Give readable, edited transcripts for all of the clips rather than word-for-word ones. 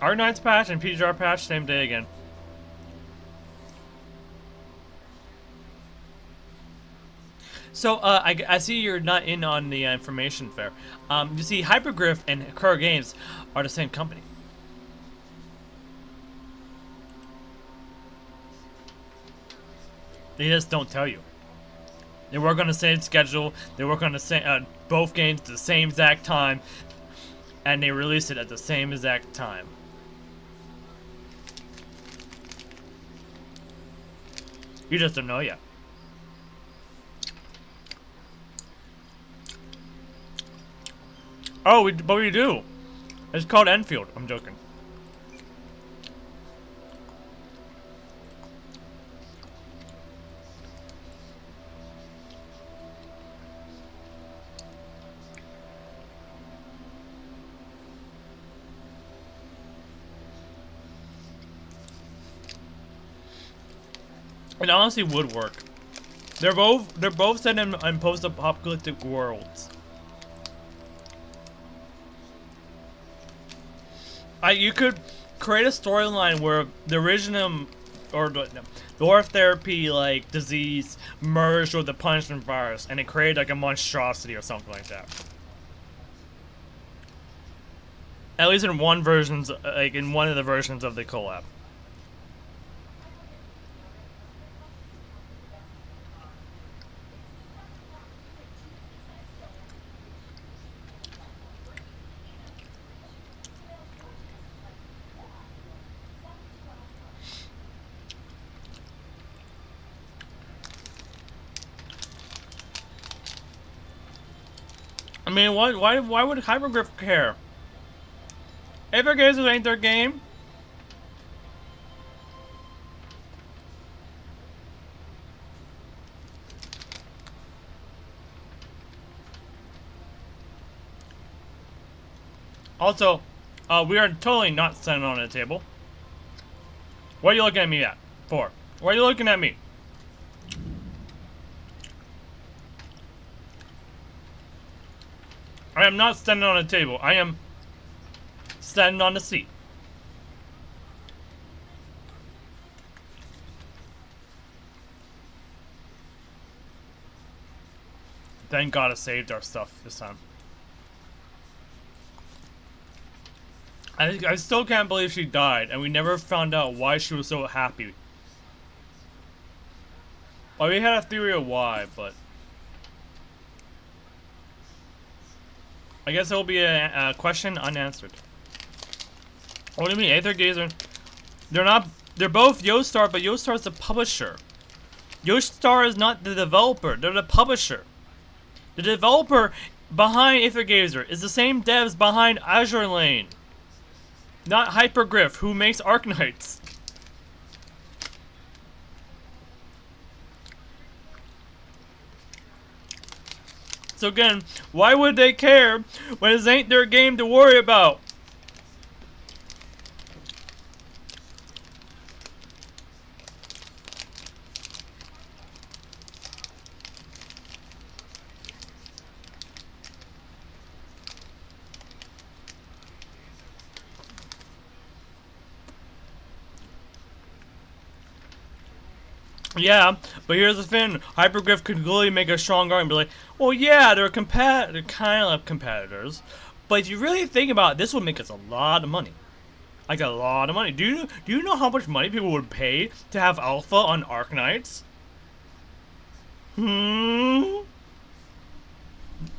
Arknights patch and PGR patch same day again. So, I see you're not in on the information fair. You see, Hypergriff and Kura Games are the same company. They just don't tell you. They work on the same schedule. They work on the same both games at the same exact time, and they release it at the same exact time. You just don't know yet. Oh, but we do. It's called Enfield. I'm joking. It honestly would work. They're both set in post-apocalyptic worlds. You could create a storyline where the original or the war therapy like disease merged with the punishment virus, and it created like a monstrosity or something like that. At least in one versions, like in one of the versions of the collab. I mean, why would Hypergriff care? Apex Gamers ain't their game. Also, we are totally not standing on the table. What are you looking at me at? For? Why are you looking at me? I am not standing on a table. I am standing on the seat. Thank God I saved our stuff this time. I still can't believe she died, and we never found out why she was so happy. Well, we had a theory of why, but I guess it will be a question unanswered. What do you mean? Aether Gazer? They're not. They're both Yostar, but Yostar is the publisher. Yostar is not the developer. They're the publisher. The developer behind Aether Gazer is the same devs behind Azure Lane. Not Hypergriff, who makes Arknights. So again, why would they care when this ain't their game to worry about? Yeah, but here's the thing. Hypergriff could really make a strong argument and be like, well, yeah, they're kind of competitors, but if you really think about it, this would make us a lot of money. Like, a lot of money. Do you know how much money people would pay to have Alpha on Arknights?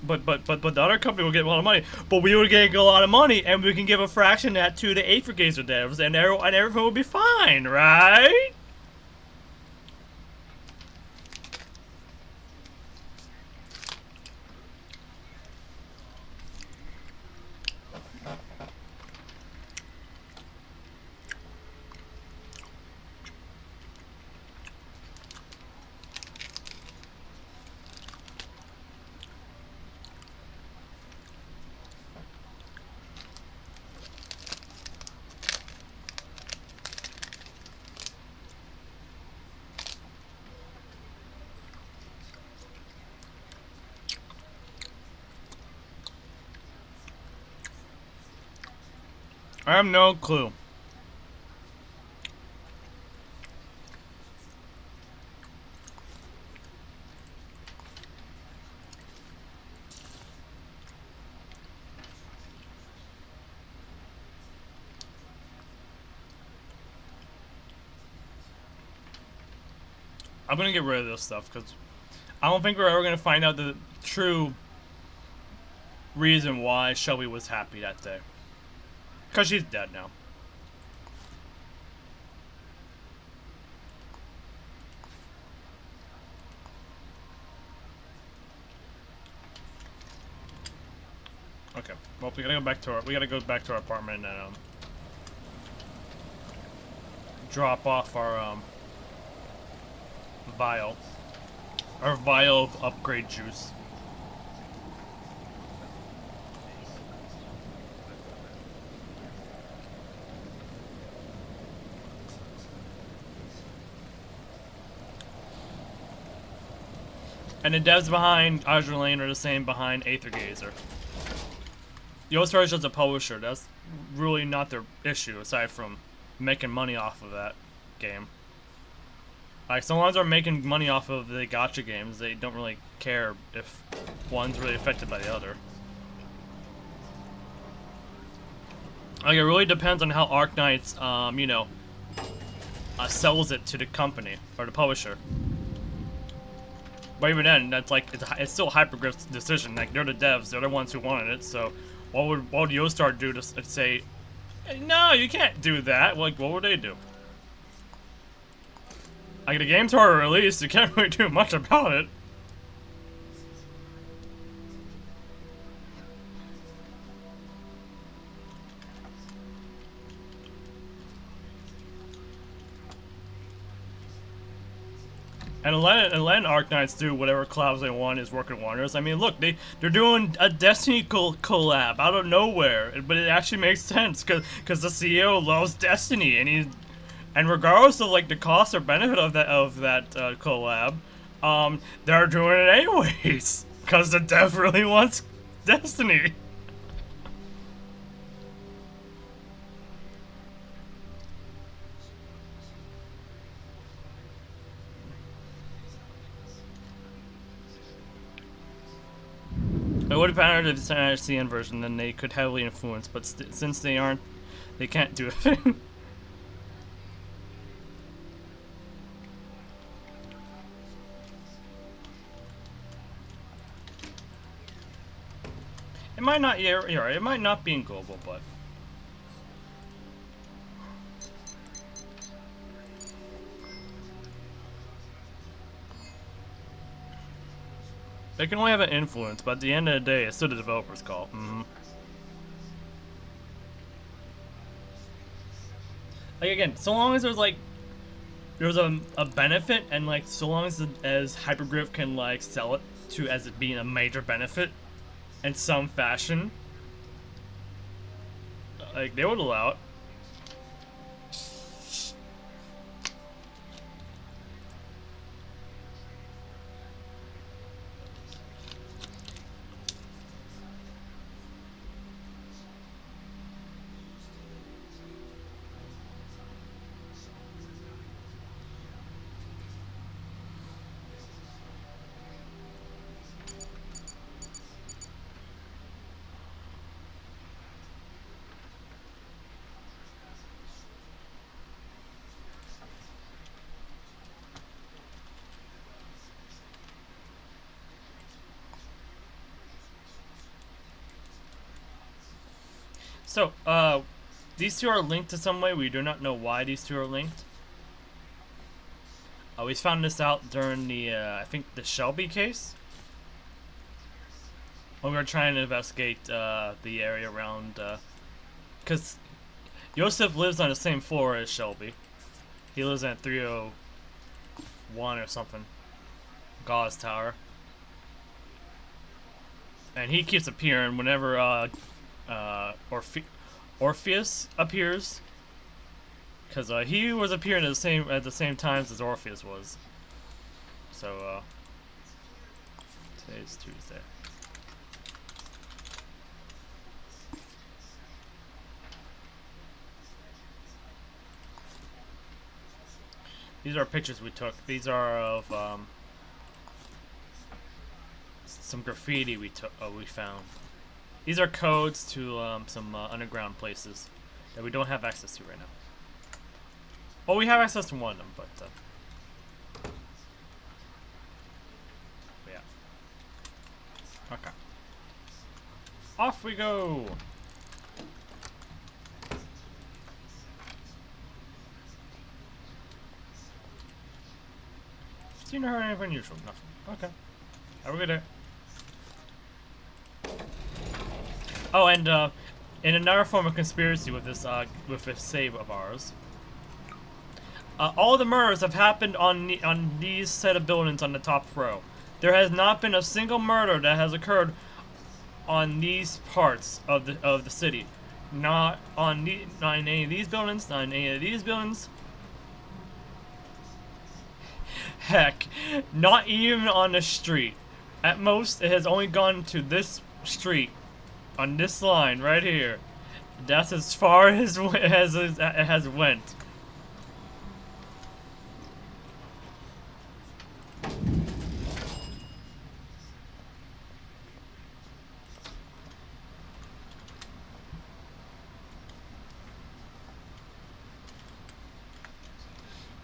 But the other company will get a lot of money. But we would get a lot of money, and we can give a fraction of that to the Aether Gazer devs, and everything will be fine, right? I have no clue. I'm gonna get rid of this stuff because I don't think we're ever gonna find out the true reason why Shelby was happy that day. Because she's dead now. Okay. Well, we gotta go back to our apartment and drop off our vial. Our vial of upgrade juice. And the devs behind Azure Lane are the same behind Aether Gazer. Yostar is just a publisher. That's really not their issue, aside from making money off of that game. Like, so long as they're making money off of the gacha games, they don't really care if one's really affected by the other. Like, it really depends on how Arknight's, you know, sells it to the company or the publisher. But even then, that's like it's still Hypergriff's decision. Like, they're the devs, they're the ones who wanted it. So, what would Yostar do to say, no, you can't do that? Like, what would they do? Like, the game's already released, you can't really do much about it. And letting Arknights do whatever collabs they want is working wonders. I mean, look, they're doing a Destiny collab out of nowhere, but it actually makes sense because the CEO loves Destiny, and regardless of like the cost or benefit of that collab, they're doing it anyways because the dev really wants Destiny. It would have been better if it's an CN version, then they could heavily influence, but since they aren't, they can't do it. It might not, yeah, you're right, it might not be in global, but... They can only have an influence, but at the end of the day, it's still the developer's call. Like, again, so long as there's, like, there's a benefit, and, like, so long as Hypergriff can, like, sell it to as it being a major benefit in some fashion, like, they would allow it. So, these two are linked to some way. We do not know why these two are linked. We found this out during the, I think, the Shelby case. When we were trying to investigate the area around, because Yosef lives on the same floor as Shelby. He lives at 301 or something. Gauze Tower. And he keeps appearing whenever, Orpheus appears, because he was appearing at the same times as Orpheus was. So today's Tuesday. These are pictures we took. These are of some graffiti we took. We found. These are codes to some underground places that we don't have access to right now. Well, we have access to one of them, but yeah. Okay. Off we go. Seen or heard anything unusual? Nothing. Okay. Have a good day. Oh, and in another form of conspiracy with this save of ours, all the murders have happened on these set of buildings on the top row. There has not been a single murder that has occurred on these parts of the city. Not in any of these buildings. Not in any of these buildings. Heck, not even on the street. At most, it has only gone to this street. On this line right here. That's as far as it has went.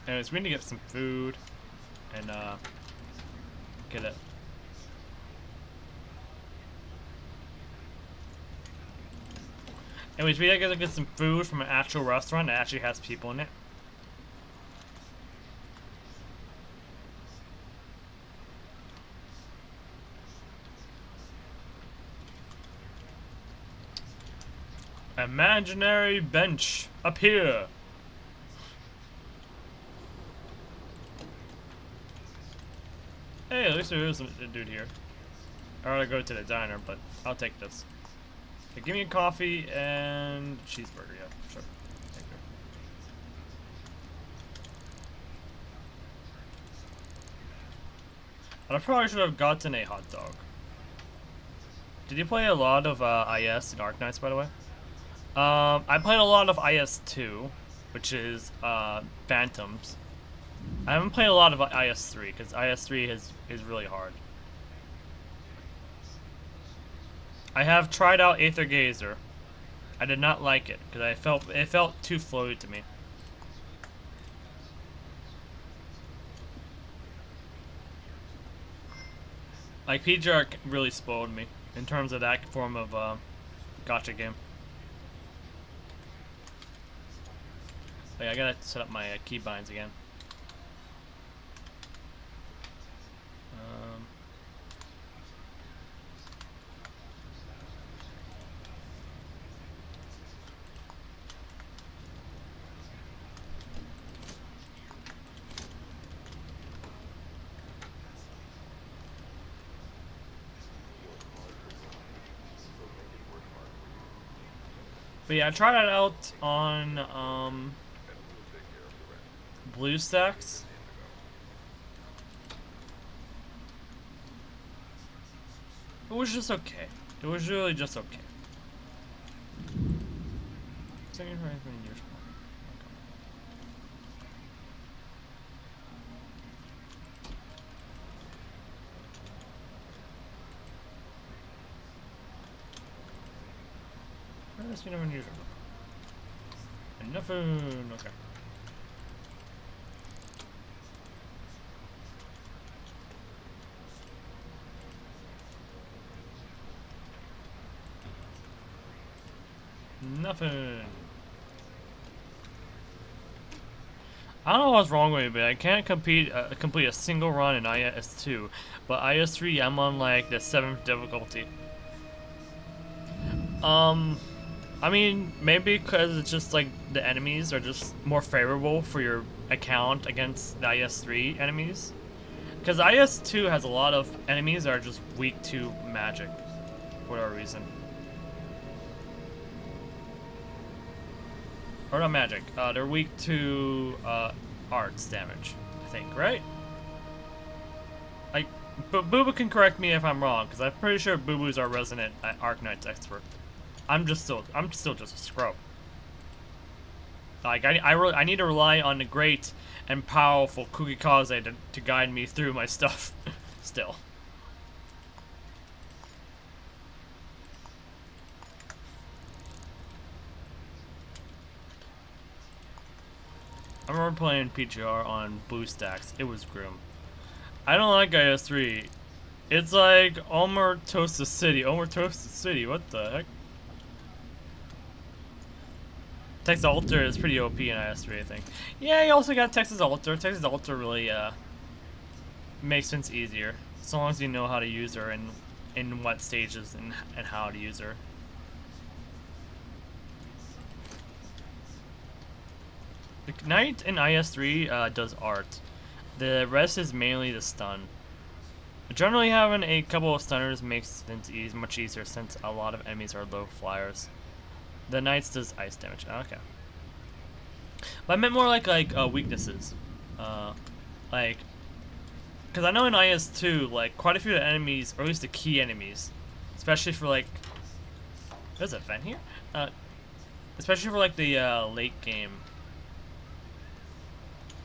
Anyways, we need to get some food and get it. Anyways, we gotta get some food from an actual restaurant that actually has people in it. Imaginary bench up here. Hey, at least there is a dude here. I ought to go to the diner, but I'll take this. Okay, give me a coffee and cheeseburger. Yeah, sure. Thank you. I probably should have gotten a hot dog. Did you play a lot of IS and Arc Knights, by the way? I played a lot of IS-2, which is Phantoms. I haven't played a lot of IS-3 because IS-3 is really hard. I have tried out Aether Gazer. I did not like it because it felt too floaty to me. Like PGR really spoiled me in terms of that form of gacha game. Wait, I gotta set up my keybinds again. But yeah, I tried it out on BlueStacks. It was just okay. It was really just okay. Second for anything unusual. Okay. That's been unusual. Nothing. Okay. Nothing. I don't know what's wrong with me, but I can't complete a single run in IS-2. But IS-3, I'm on like the 7th difficulty. I mean, maybe because it's just like the enemies are just more favorable for your account against the IS-3 enemies. Because IS-2 has a lot of enemies that are just weak to magic, for whatever reason. Or not magic, they're weak to arts damage, I think, right? Like, but Boo Boo can correct me if I'm wrong, because I'm pretty sure Boo Boo's our resident Arc Knight's expert. I'm still just a scrub. Like I need to rely on the great and powerful Kugikaze to guide me through my stuff. Still. I remember playing PGR on BlueStacks. It was grim. I don't like IS3. It's like Omertosa City. Omertosa City, what the heck? Texas Alter is pretty OP in IS3, I think. Yeah, you also got Texas Alter. Texas Alter really makes things easier. As long as you know how to use her and in what stages and how to use her. The Knight in IS3 does art. The rest is mainly the stun. Generally having a couple of stunners makes things much easier since a lot of enemies are low flyers. The Knights does ice damage. Okay. But I meant more like weaknesses. Like, because I know in IS2, like, quite a few of the enemies, or at least the key enemies, especially for like, there's a vent here? Especially for like the late game.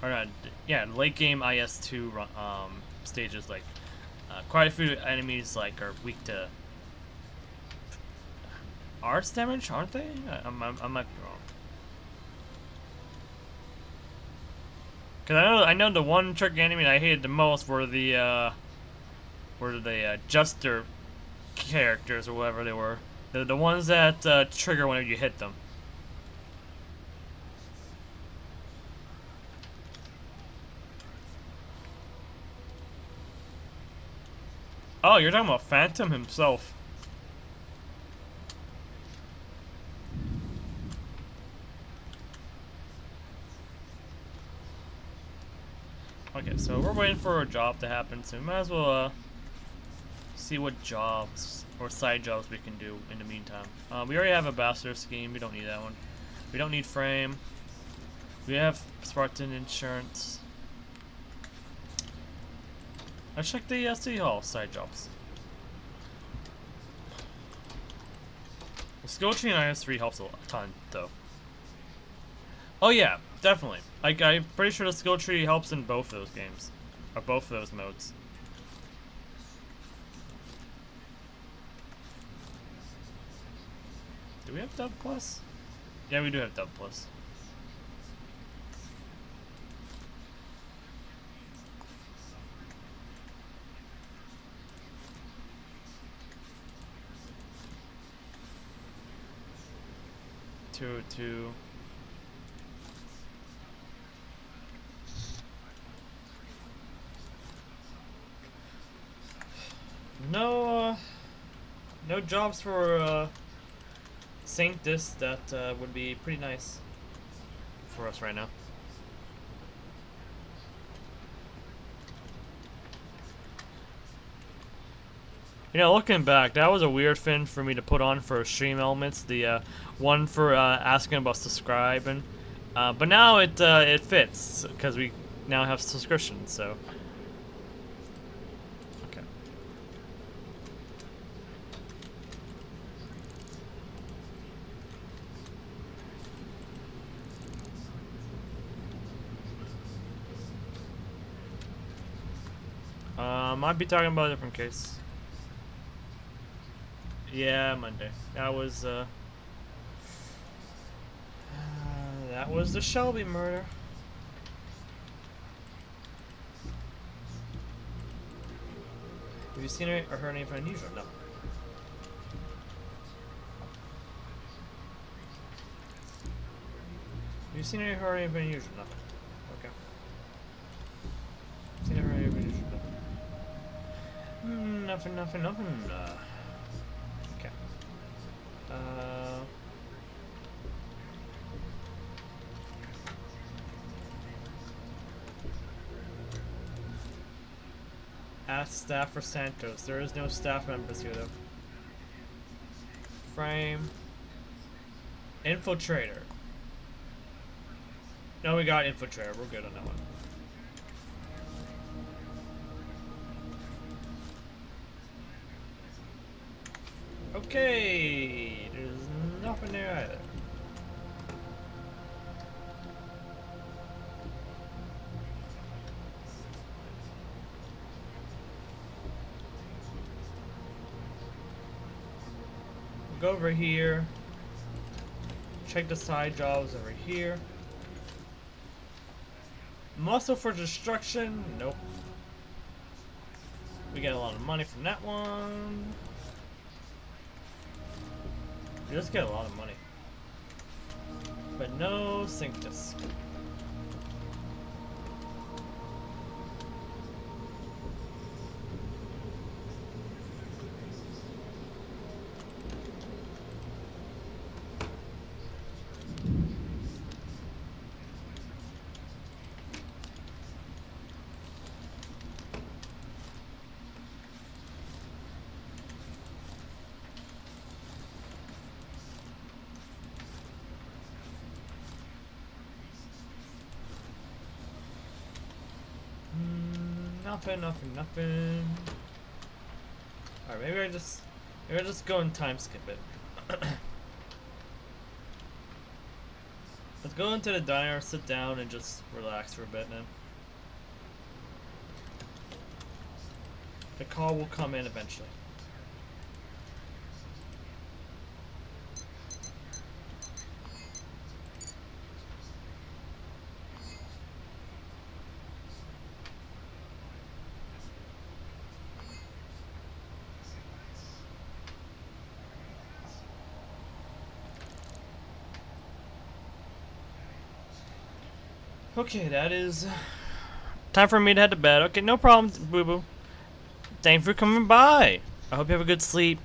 Or not, yeah, late game IS2 stages, like, quite a few enemies like are weak to arts damage, aren't they? I might be wrong. Cause I know the one tricky enemy I hated the most were the Juster characters or whatever they were. The ones that trigger whenever you hit them. Oh, you're talking about Phantom himself. Okay, so we're waiting for a job to happen, so we might as well see what jobs or side jobs we can do in the meantime. We already have a Bastard scheme, we don't need that one. We don't need frame. We have Spartan insurance. Let's check the City Hall side jobs. The skill tree in IS3 helps a ton, though. Oh yeah, definitely. Like, I'm pretty sure the skill tree helps in both of those games. Or both of those modes. Do we have Dub Plus? Yeah, we do have Dub Plus. Two. No jobs for Sanctus. That would be pretty nice for us right now. You know, looking back, that was a weird fin for me to put on for stream elements. The one for asking about subscribing, but now it fits because we now have subscriptions. So, okay. Might be talking about a different case. Yeah, Monday. That was the Shelby murder. Have you seen her or heard anything unusual? No. Have you seen her or heard anything unusual? No. Okay. Seen her or heard anything unusual? No. Nothing. Okay. Ask staff for Santos. There is no staff members here though. Frame. Infiltrator. No, we got Infiltrator. We're good on that one. Okay. There's nothing there either. Go over here. Check the side jobs over here. Muscle for destruction. Nope. We get a lot of money from that one. We just get a lot of money. But no sync disk. Nothing. Alright, maybe I just go and time skip it. Let's go into the diner, sit down, and just relax for a bit now. The call will come in eventually. Okay, that is time for me to head to bed. Okay, no problem, Boo Boo. Thanks for coming by. I hope you have a good sleep.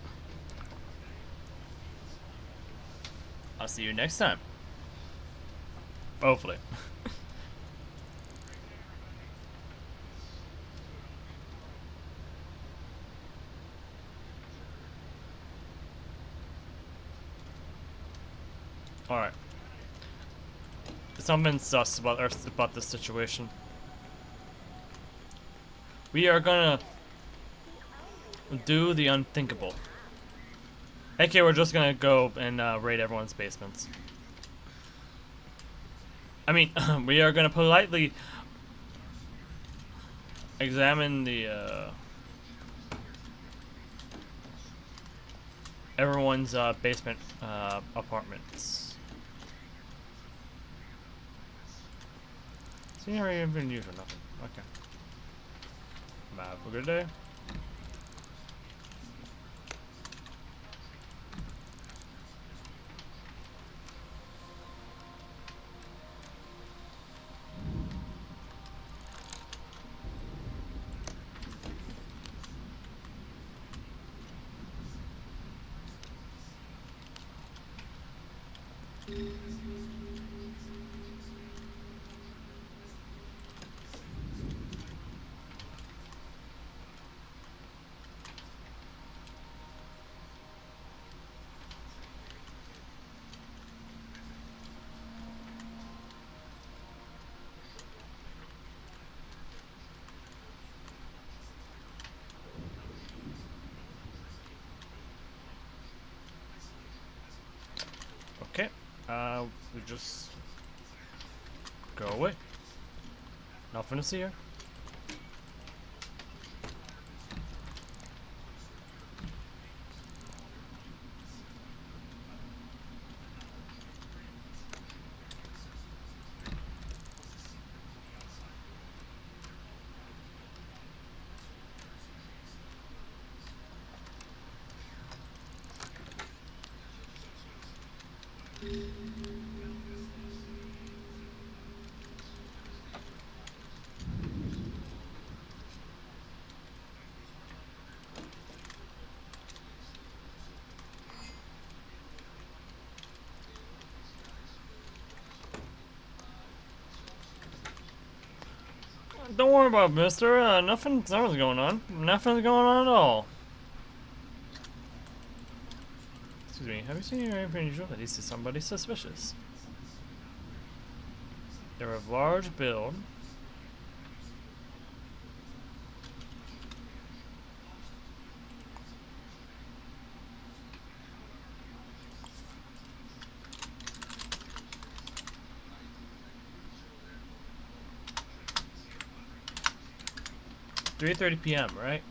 I'll see you next time. Hopefully. Alright. Something sus about this situation. We are gonna do the unthinkable. Okay, we're just gonna go and raid everyone's basements. I mean, we are gonna politely examine the everyone's basement apartments. See how you've been used for nothing. Okay. Have a good day. Okay, we just go away. Nothing to see here. Don't worry about it, mister. Nothing's going on. Nothing's going on at all. Excuse me, have you seen anything unusual? At least somebody suspicious. They're of large build. (3:30 p.m.), right?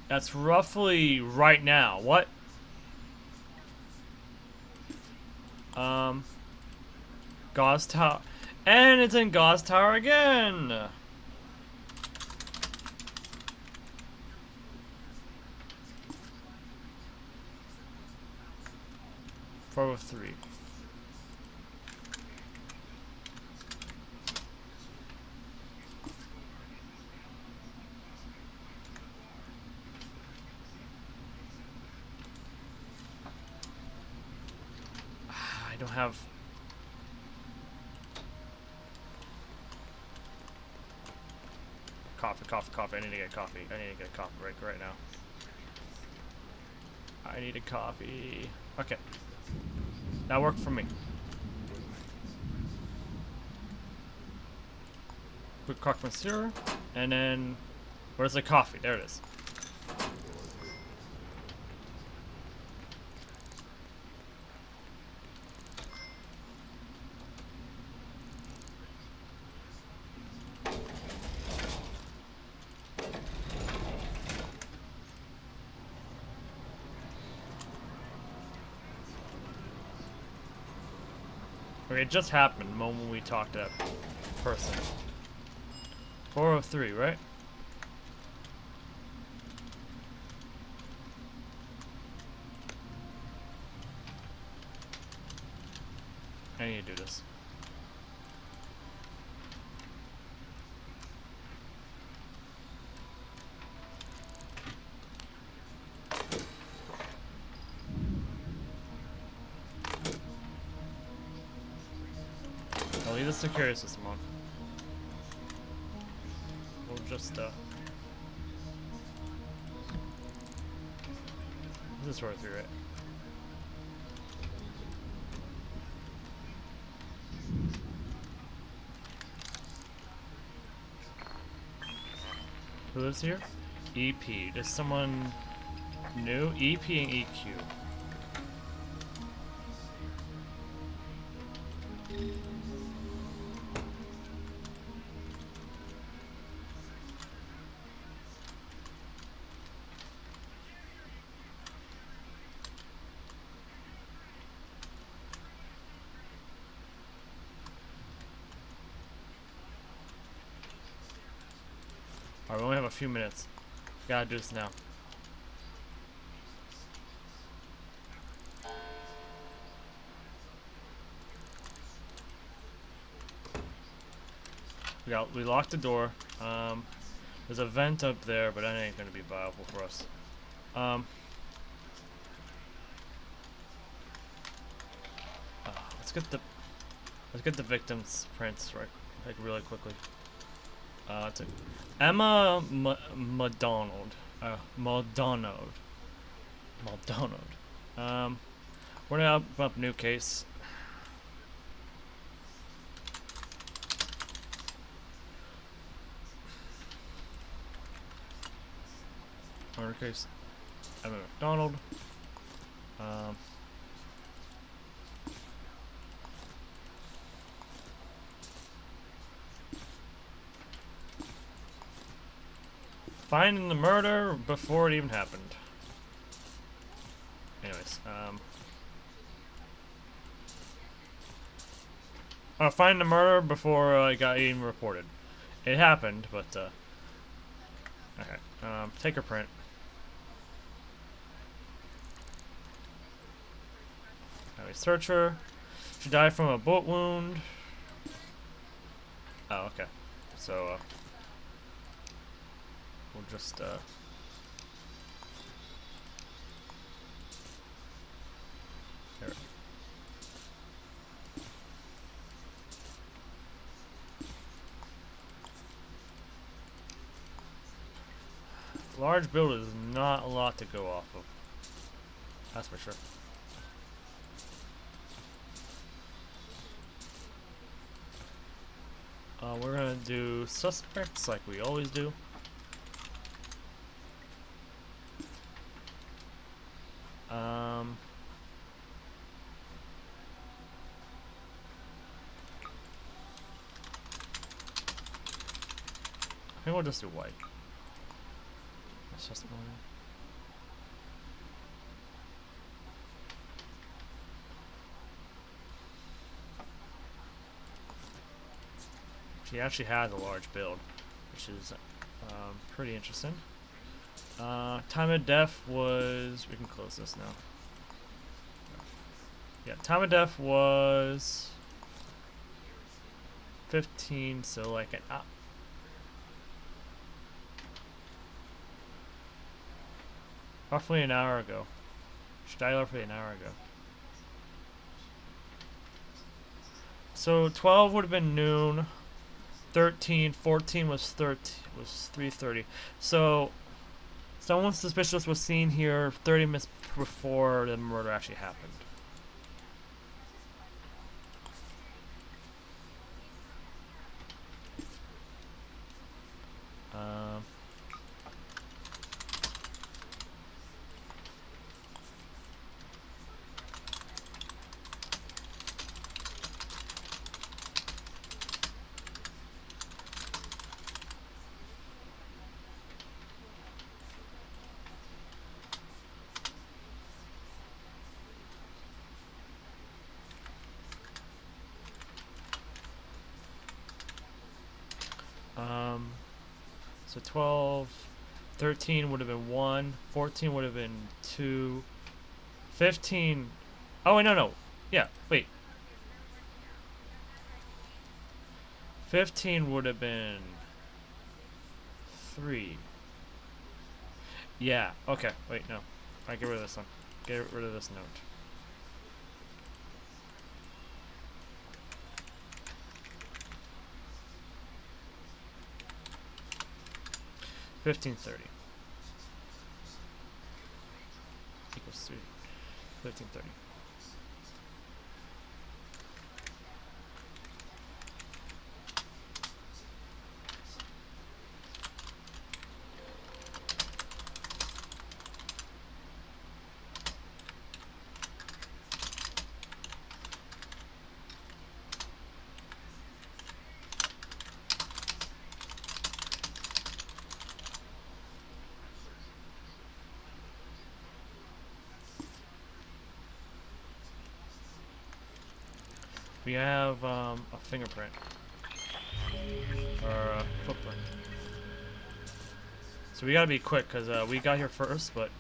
That's roughly right now. What? Gauze Tower. And it's in Gauze Tower again! 403. I don't have... Coffee. I need to get coffee. Right now. I need a coffee. Okay. That worked for me. Quick cock monsieur. And then... Where's the coffee? There it is. Okay, it just happened the moment we talked to that person. 403, right? I need to do this. I'll leave the security system on. We'll just, This is 403, right? Who lives here? EP. Does someone new? EP and EQ. Alright, we only have a few minutes. Gotta do this now. We locked the door. There's a vent up there, but that ain't gonna be viable for us. Let's get the victim's prints right, like really quickly. To Emma McDonald. Maldonado. We're gonna open up a new case. Murder case. Emma McDonald. Finding the murder before it even happened. Anyways, find the murder before it got even reported. It happened, but okay. Take her print. Anyways, search her. She died from a bullet wound. Oh, okay. So we'll just there. Large build is not a lot to go off of. That's for sure. We're gonna do suspects like we always do. I think we'll just do white. That's just one. She actually has a large build, which is pretty interesting. Time of death was... We can close this now. Yeah, time of death was 15, so like an roughly an hour ago. She died roughly an hour ago. So 12 would have been noon. 13, 14 was 3:30. So someone suspicious was seen here 30 minutes before the murder actually happened. Um, so 12, 13 would have been 1, 14 would have been 2, 15. Oh, wait, no. Yeah, wait. 15 would have been 3. Yeah, okay, wait, no. Alright, get rid of this one. Get rid of this note. $15.30 equals 3. $15.30. We have a fingerprint. Or a footprint. So we gotta be quick, because we got here first, but...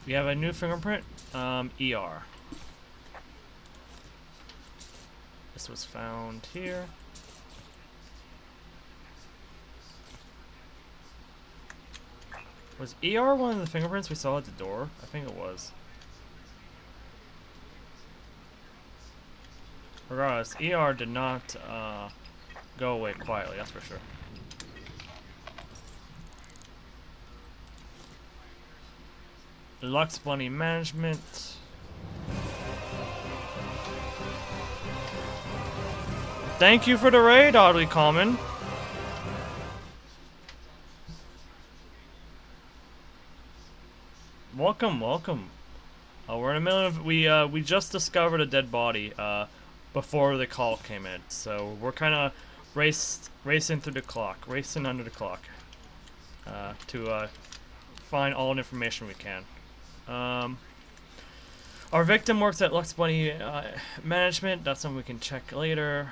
We have a new fingerprint, ER. This was found here. Was ER one of the fingerprints we saw at the door? I think it was. Regardless, ER did not go away quietly, that's for sure. Lux Bunny Management. Thank you for the raid, Oddly Common. Welcome. We're in the middle of we just discovered a dead body before the call came in, so we're kind of racing under the clock to find all the information we can. Our victim works at Lux Bunny Management. That's something we can check later.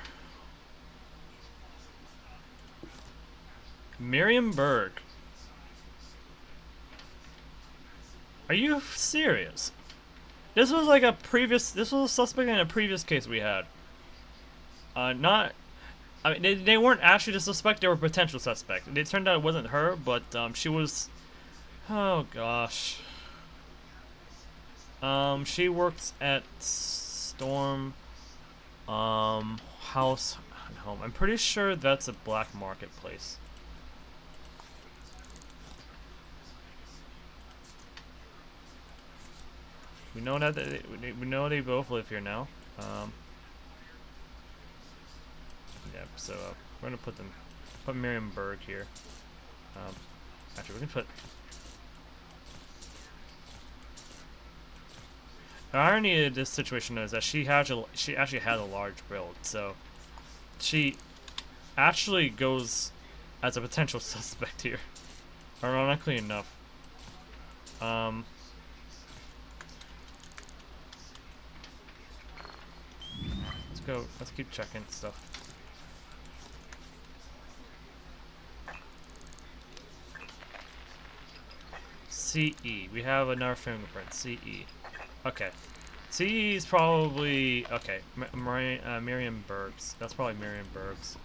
Miriam Berg. Are you serious? This was like this was a suspect in a previous case we had. I mean, they weren't actually the suspect, they were a potential suspect. It turned out it wasn't her, but she was... Oh gosh. She works at Storm House and Home. I'm pretty sure that's a black marketplace. We know that we know they both live here now. Yeah, so we're gonna put Miriam Berg here. Actually, we can put. The irony of this situation is that she actually has a large build, so she actually goes as a potential suspect here. Ironically enough. go. Let's keep checking stuff. CE. We have another fingerprint. CE. Okay. CE is probably okay. Miriam Bergs. That's probably Miriam Bergs.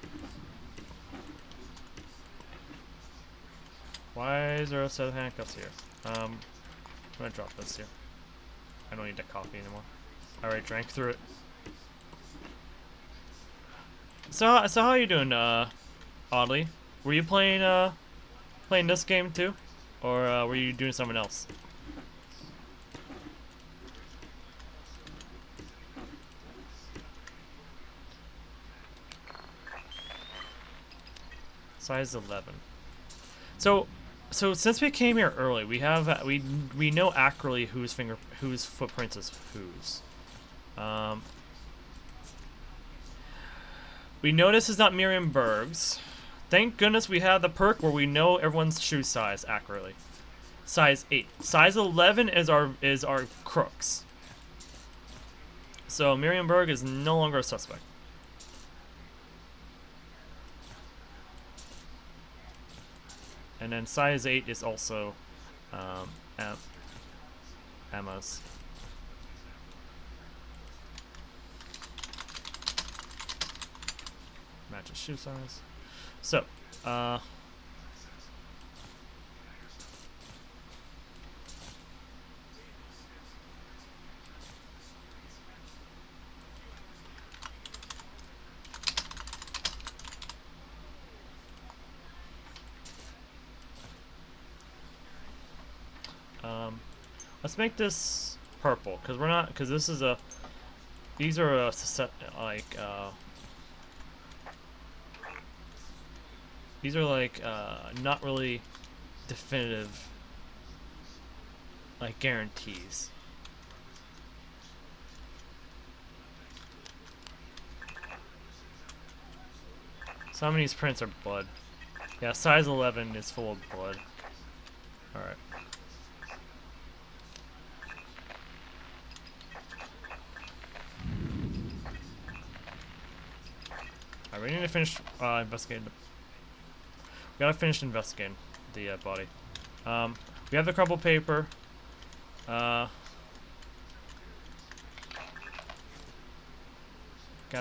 Why is there a set of handcuffs here? I'm gonna drop this here. I don't need that coffee anymore. I already drank through it. So how are you doing, Oddly? Were you playing this game too, or were you doing something else? Size 11. So since we came here early, we have we know accurately whose footprints is whose. We know this is not Miriam Berg's. Thank goodness we have the perk where we know everyone's shoe size accurately. Size 8. Size 11 is our crooks. So Miriam Berg is no longer a suspect. And then size 8 is also Emma's. Matches shoe size. So, let's make this purple because this is a. These are these are like not really definitive like guarantees. Some of these prints are blood. Yeah, size 11 is full of blood. Alright. Alright, we need to finish investigating. We gotta finish investigating the body. We have the crumpled paper. Gotta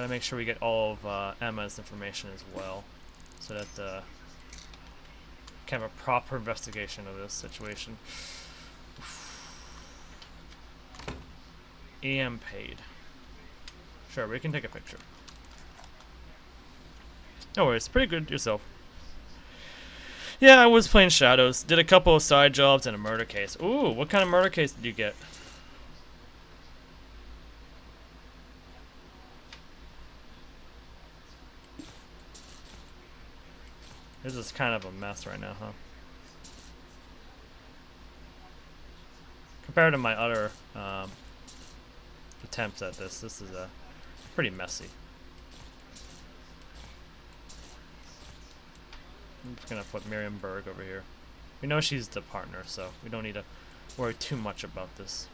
make sure we get all of Emma's information as well, so that can have a proper investigation of this situation. EM paid. Sure, we can take a picture. No worries, pretty good yourself. Yeah, I was playing Shadows. Did a couple of side jobs and a murder case. Ooh, what kind of murder case did you get? This is kind of a mess right now, huh? Compared to my other attempts at this is pretty messy. I'm just gonna put Miriam Berg over here. We know she's the partner, so we don't need to worry too much about this.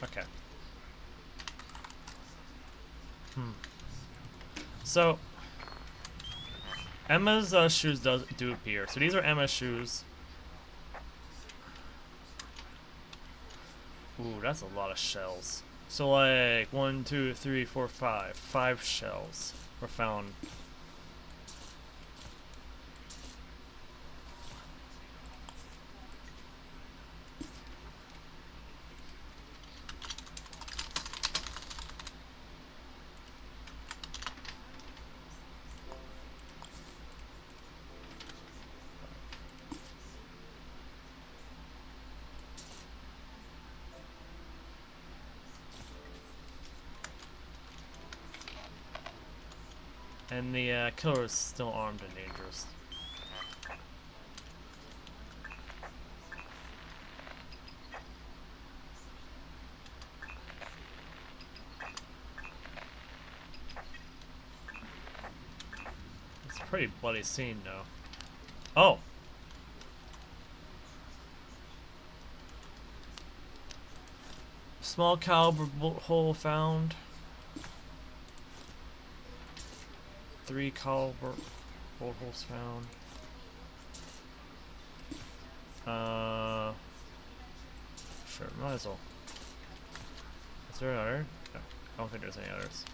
Okay. So Emma's shoes do appear. So these are Emma's shoes. Ooh, that's a lot of shells. So like 1, 2, 3, 4, 5. 5 shells were found. And the killer is still armed and dangerous. pretty bloody scene, though. Oh! Small caliber bullet hole found. 3 caliber bullet holes found. Sure, might as well. Is there another? No, I don't think there's any others.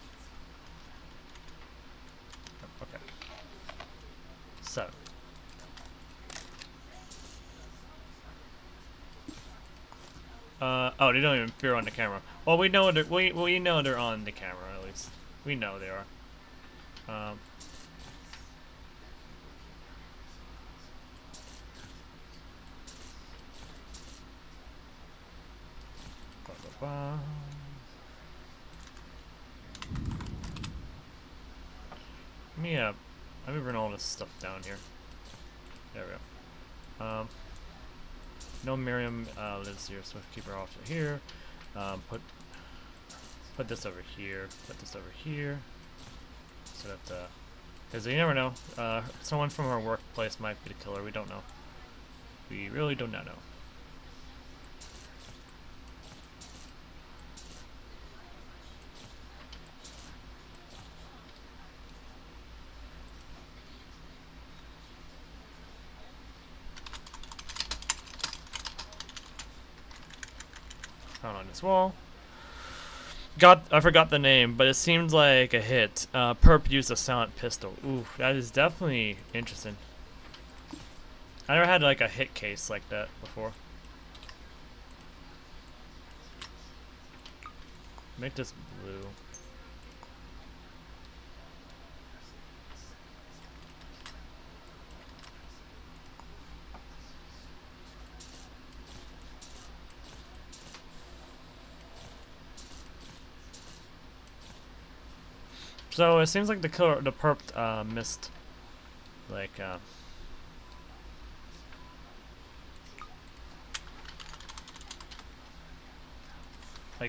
Okay. 7. Oh, they don't even appear on the camera. Well, we know we know they're on the camera at least. We know they are. Let me bring all this stuff down here. There we go. No Miriam lives here, so keep her off here. Put this over here. Put this over here. So that, because you never know. Someone from our workplace might be the killer. We don't know. We really do not know. Found on this wall. I forgot the name, but it seems like a hit. Perp used a silent pistol. Ooh, that is definitely interesting. I never had like a hit case like that before. Make this blue. So it seems like the perp missed, like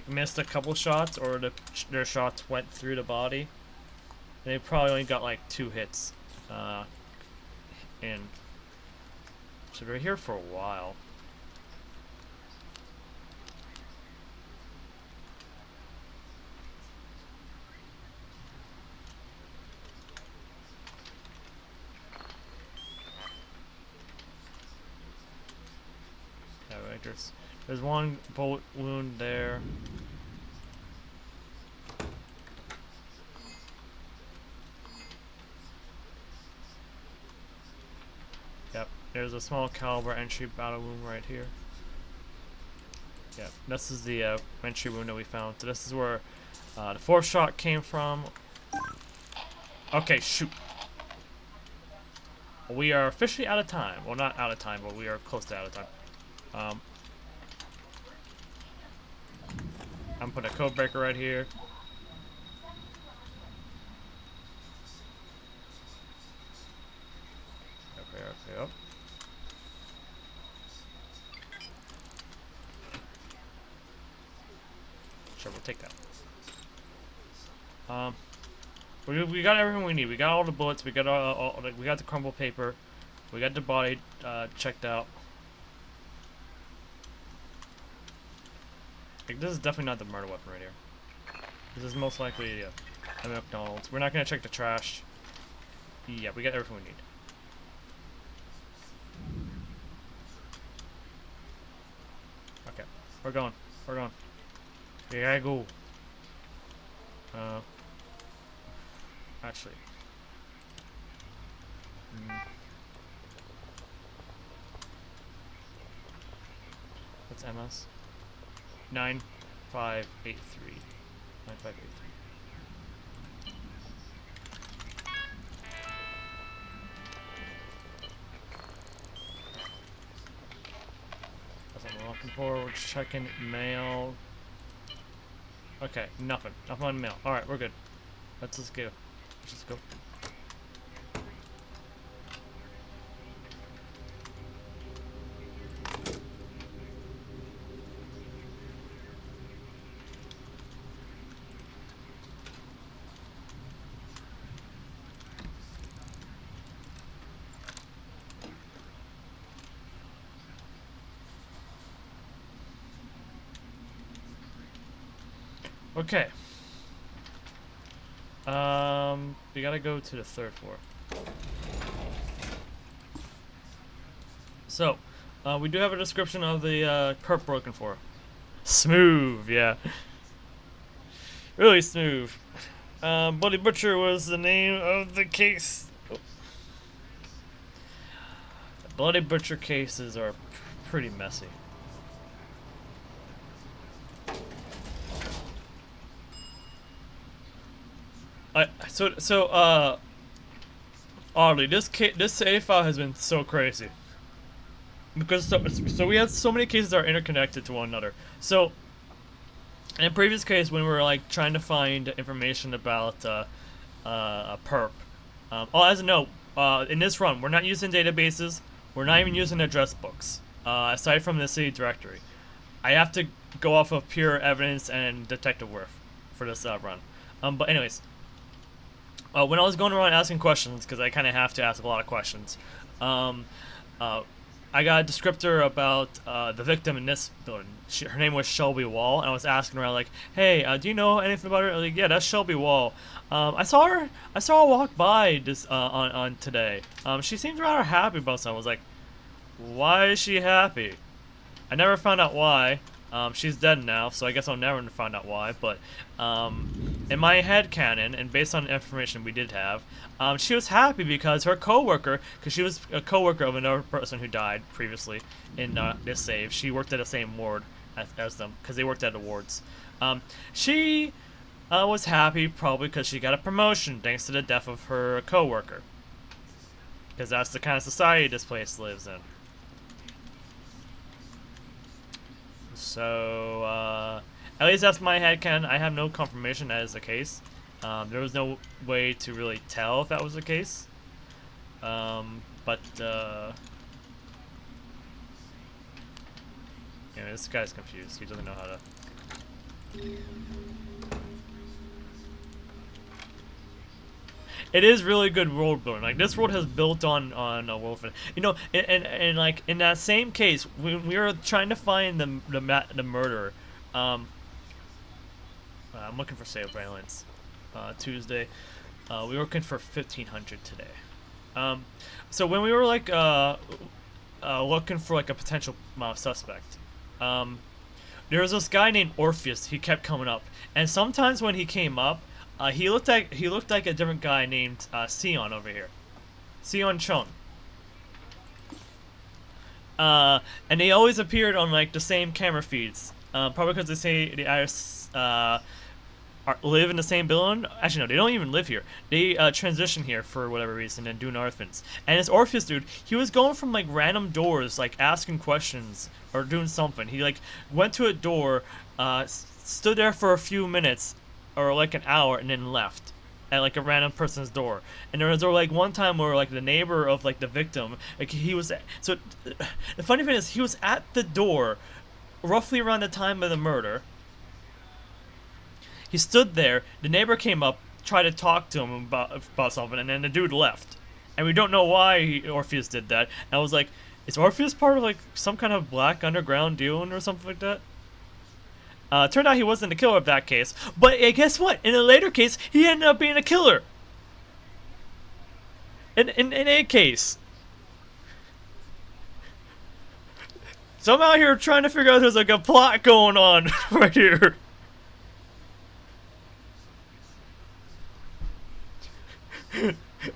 missed a couple shots, or their shots went through the body. They probably only got like 2 hits, and so they're here for a while. There's one bullet wound there. Yep, there's a small caliber entry battle wound right here. Yep, this is the entry wound that we found. So this is where the 4th shot came from. Okay, shoot. We are officially out of time. Well, not out of time, but we are close to out of time. I'm putting a code breaker right here. Yep. Sure, we'll take that. We got everything we need. We got all the bullets. We got we got the crumble paper. We got the body checked out. Like, this is definitely not the murder weapon right here. This is most likely a McDonald's. We're not gonna check the trash. Yeah, we got everything we need. Okay, we're going. We're going. We gotta go. Actually. What's MS? 9583. 9583. That's what we're looking for. We're checking mail. Okay, nothing. Nothing on mail. Alright, we're good. Let's just go. Let's just go. Okay. We gotta go to the third floor. So, we do have a description of the perp broken for. Smooth, yeah. Really smooth. Bloody Butcher was the name of the case. Oh. Bloody Butcher cases are pretty messy. Oddly, this save file has been so crazy. Because so we had so many cases that are interconnected to one another. So in a previous case, when we were like trying to find information about a perp, as a note, in this run, we're not using databases. We're not even using address books. Aside from the city directory, I have to go off of pure evidence and detective work for this run. But anyways, when I was going around asking questions, because I kind of have to ask a lot of questions, I got a descriptor about the victim in this building. Her name was Shelby Wall, and I was asking her like, "Hey, do you know anything about her?" Like, "Yeah, that's Shelby Wall. I saw her walk by this on today. She seemed rather happy about something." I was like, "Why is she happy?" I never found out why. She's dead now, so I guess I'll never find out why. But in my head canon, and based on the information we did have, she was happy because her coworker, because she was a coworker of another person who died previously in this save. She worked at the same ward as them because they worked at the wards. She was happy probably because she got a promotion thanks to the death of her coworker. Because that's the kind of society this place lives in. So, at least that's my headcanon. I have no confirmation that is the case. There was no way to really tell if that was the case. Yeah, this guy's confused. He doesn't know how to... It is really good world building. Like, this world has built on a world. You know, and like in that same case, when we were trying to find the murderer, I'm looking for surveillance. Tuesday, we were looking for 1500 today. So when we were like looking for like a potential suspect, there was this guy named Orpheus. He kept coming up, and sometimes when he came up, he looked like a different guy named Sion over here, Sion Chon. And they always appeared on like the same camera feeds. Probably because they say they either live in the same building. Actually, no, they don't even live here. They transition here for whatever reason and do other things. And this Orpheus dude, he was going from like random doors, like asking questions or doing something. He like went to a door, stood there for a few minutes or like an hour, and then left at like a random person's door. And there was like one time where like the neighbor of like the victim, like he was, so the funny thing is he was at the door roughly around the time of the murder. He stood there, the neighbor came up, tried to talk to him about something, and then the dude left. And we don't know why Orpheus did that. And I was like, is Orpheus part of like some kind of black underground dealing or something like that? Turned out he wasn't the killer of that case. But guess what? In a later case, he ended up being a killer. In a case. So I'm out here trying to figure out there's like a plot going on right here.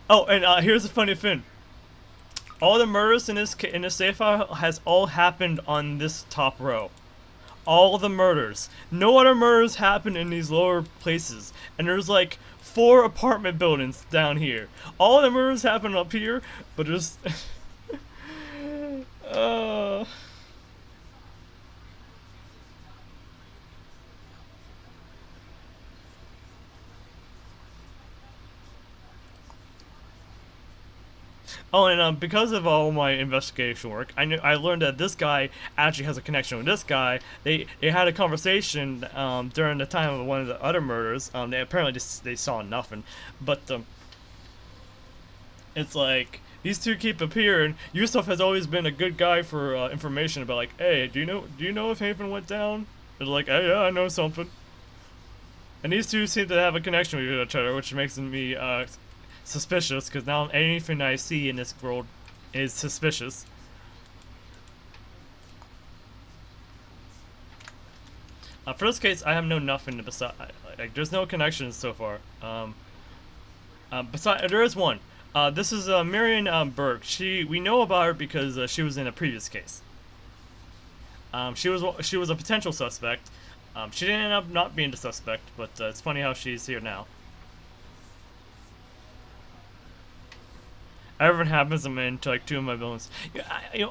Oh, and here's the funny thing. All the murders in this save file has all happened on this top row. All the murders. No other murders happen in these lower places. And there's like 4 apartment buildings down here. All the murders happen up here, but there's Oh, and because of all my investigation work, I learned that this guy actually has a connection with this guy. They had a conversation during the time of one of the other murders. They apparently they saw nothing, but it's like these two keep appearing. Yusuf has always been a good guy for information about like, hey, do you know if anything went down? They're like, hey, yeah, I know something. And these two seem to have a connection with each other, which makes me suspicious, because now anything I see in this world is suspicious. For this case, I have known nothing besides, like, there's no connections so far. Besides, there is one. This is Marion Berg. We know about her because she was in a previous case. She was a potential suspect. She didn't end up not being the suspect, but it's funny how she's here now. Everything happens, I'm into like 2 of my buildings.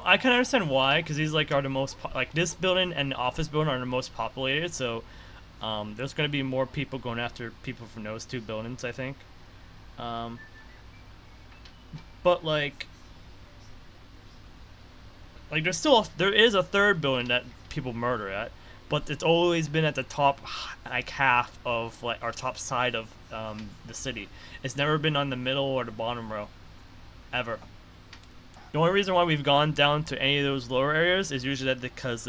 I can understand why, because these like are the most like this building and the office building are the most populated. So there's gonna be more people going after people from those 2 buildings, I think. But like there is a 3rd building that people murder at, but it's always been at the top, like half of like our top side of the city. It's never been on the middle or the bottom row, ever. The only reason why we've gone down to any of those lower areas is usually that because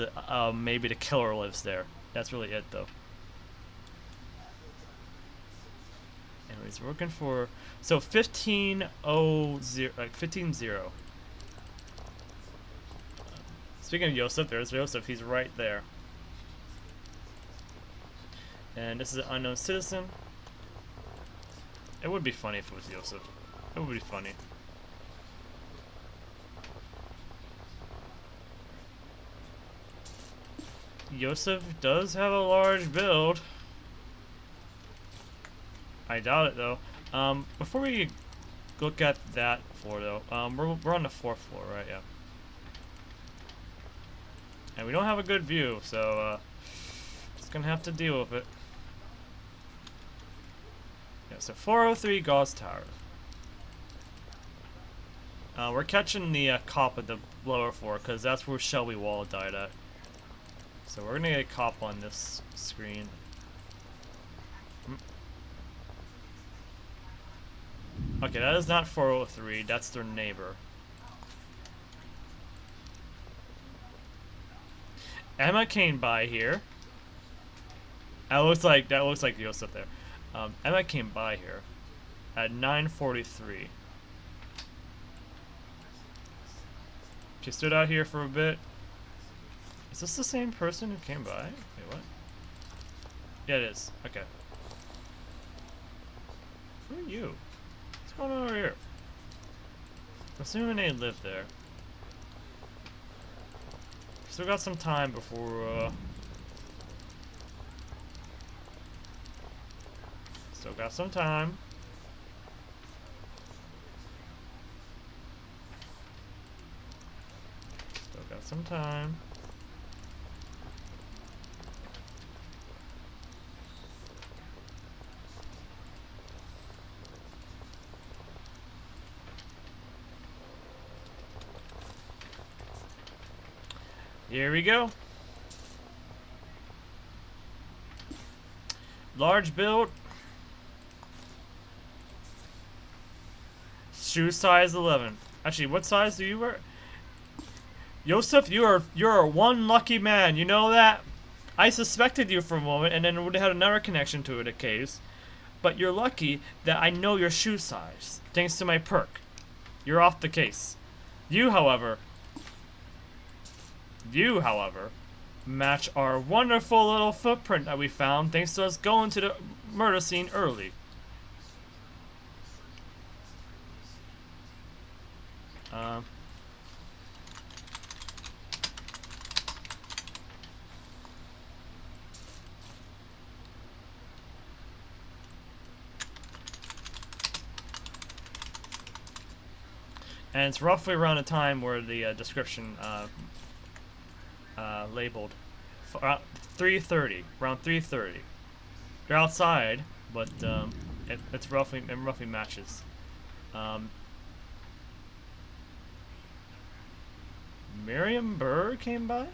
maybe the killer lives there. That's really it, though. Anyways, we're looking for 1500, like 150. Speaking of Yosef, there's Yosef. He's right there. And this is an unknown citizen. It would be funny if it was Yosef. It would be funny. Yosef does have a large build. I doubt it though. Before we look at that floor though, we're on the 4th floor, right? Yeah. And we don't have a good view, so just gonna have to deal with it. Yeah, so 403 Gauss Tower. We're catching the cop at the lower floor because that's where Shelby Wall died at. So we're gonna get a cop on this screen. Okay, that is not 403. That's their neighbor. Emma came by here. That looks like Yosef there. Emma came by here at 9:43. She stood out here for a bit. Is this the same person who came by? Wait, what? Yeah, it is. Okay. Who are you? What's going on over here? I'm assuming they live there. Still got some time before, Still got some time. Still got some time. Here we go. Large build. Shoe size 11. Actually, what size do you wear? Yosef, you're one lucky man. You know that? I suspected you for a moment, and then would have had another connection to it, a case. But you're lucky that I know your shoe size, thanks to my perk. You're off the case. You, however, match our wonderful little footprint that we found thanks to us going to the murder scene early. And it's roughly around the time where the description labeled 3:30, around 3:30. They're outside, but it roughly matches. Miriam Burr came by.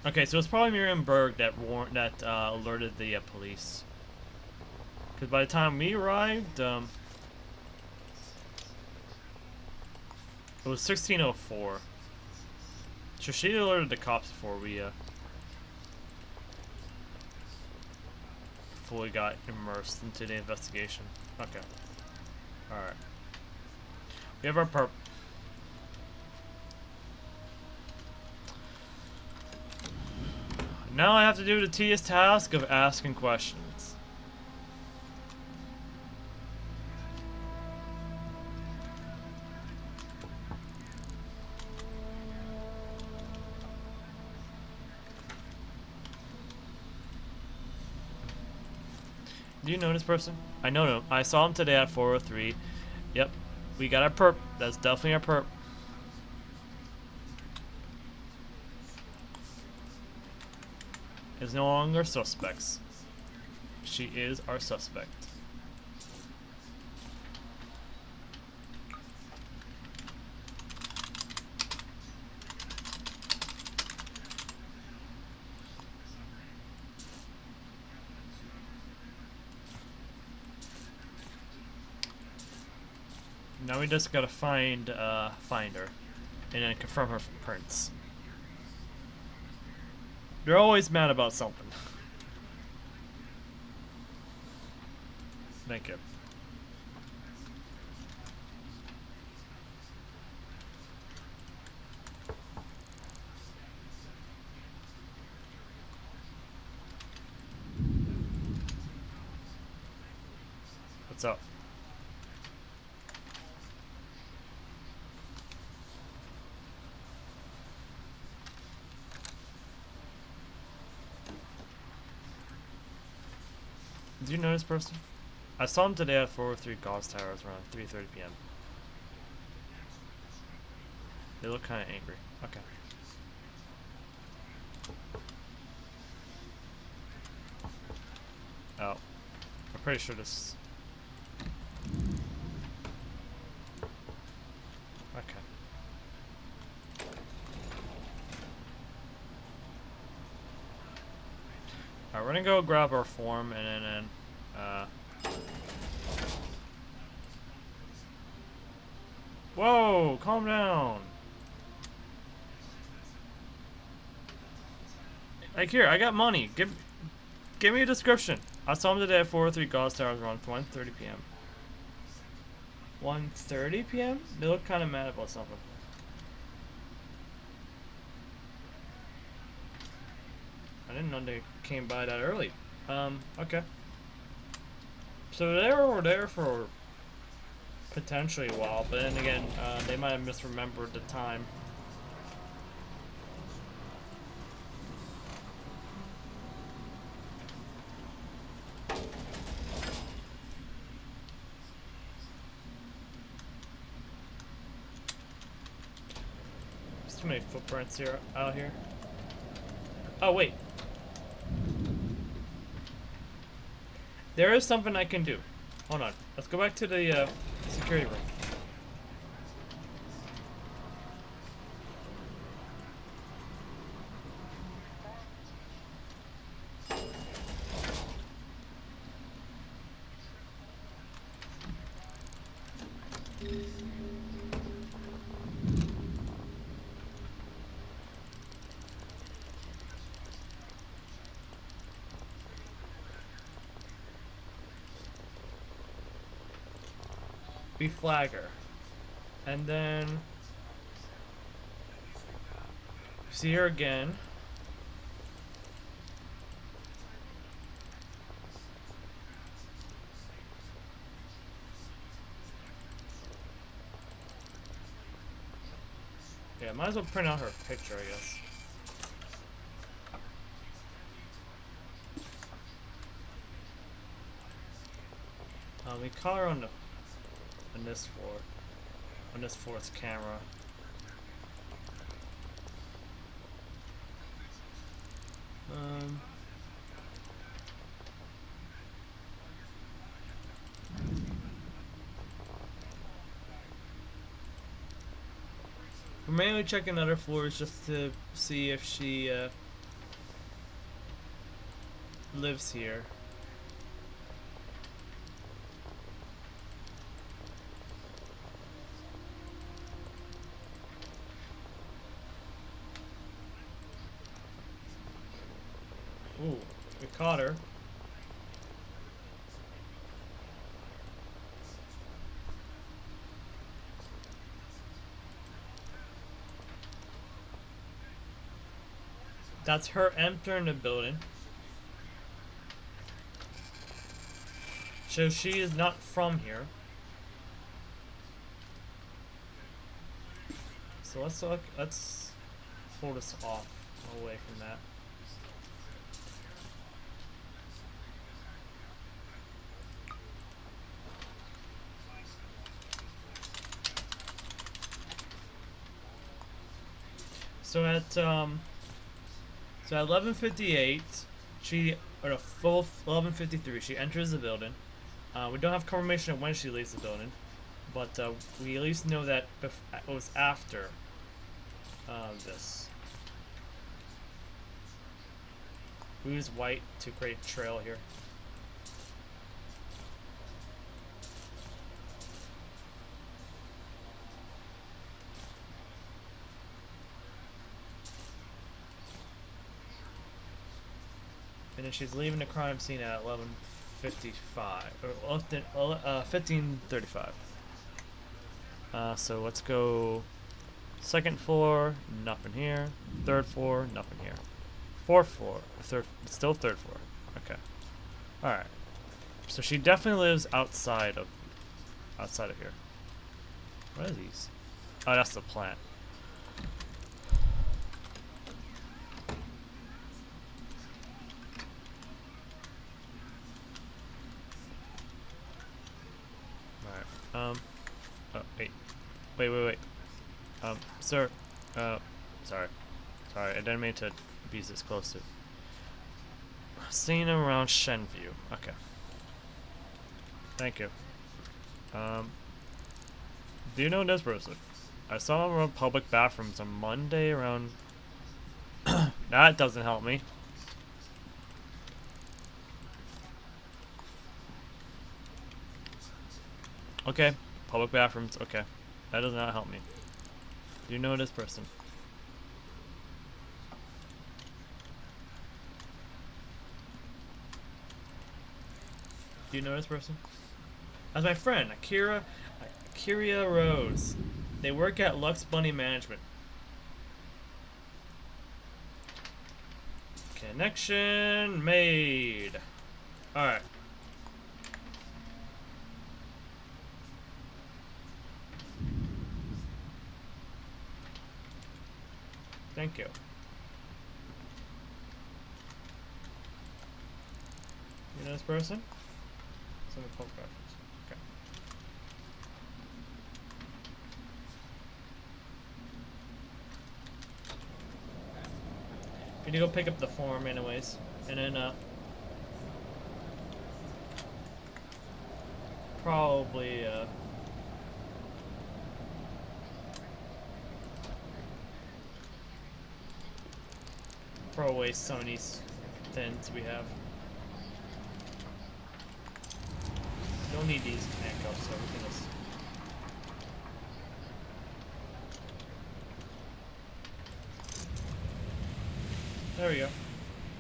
Okay, so it's probably Miriam Berg that alerted the police. Because by the time we arrived, it was 1604. So she alerted the cops before we fully got immersed into the investigation. Okay. Alright. We have our perp. Now I have to do the tedious task of asking questions. Do you know this person? I know him. I saw him today at 403. Yep. We got our perp. That's definitely our perp. Is no longer suspects. She is our suspect. Now we just gotta find her, and then confirm her prints. They're always mad about something. Thank you. What's up? Did you know this person? I saw him today at 403 Gauss Towers around 3:30 p.m. They look kind of angry. Okay. Oh. I'm pretty sure this... Okay. Alright, we're gonna go grab our form and then whoa, calm down. Like here, I got money. Give me a description. I saw him today at 403 Gauss Towers around 1:30 p.m. 1:30 p.m.? They look kind of mad about something. I didn't know they came by that early. Okay. So they were there for potentially a while, but then again, they might have misremembered the time. There's too many footprints here out here. Oh wait. There is something I can do. Hold on. Let's go back to the security room. We flag her. And then see her again. Yeah, might as well print out her picture, I guess. We caught her on this floor, on this fourth camera. We're mainly checking other floors just to see if she lives here. Ooh, we caught her. That's her entering the building. So she is not from here. So let's pull this off away from that. So at 11:58, or a full 11:53, she enters the building. We don't have confirmation of when she leaves the building, but we at least know that it was after this. We use white to create a trail here. And then she's leaving the crime scene at 11:55 or 15:35. So let's go second floor, nothing here. Third floor, nothing here. Fourth floor, still third floor. Okay. All right. So she definitely lives outside of here. What are these? Oh, that's the plant. Alright. Oh, wait. Sir. Sorry. I didn't mean to be this close to. Seeing him around Shenview. Okay. Thank you. Do you know this person? I saw him around public bathrooms on Monday around. That doesn't help me. Okay, public bathrooms. Okay, that does not help me. Do you know this person? Do you know this person? That's my friend, Akira Rose. They work at Lux Bunny Management. Connection made. Alright. Thank you. You know this person? Some poke reference. Okay. We need to go pick up the form anyways. And then probably throw away some of these things we have. Don't need these handcuffs, so everything else. There we go.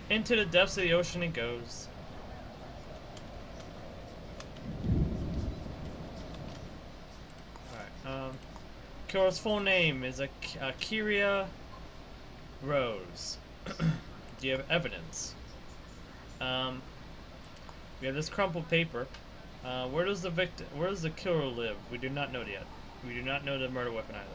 Into the depths of the ocean it goes. Alright, Kyora's full name is Akira Rose. Do you have evidence? We have this crumpled paper. Where does the killer live? We do not know yet. We do not know the murder weapon either.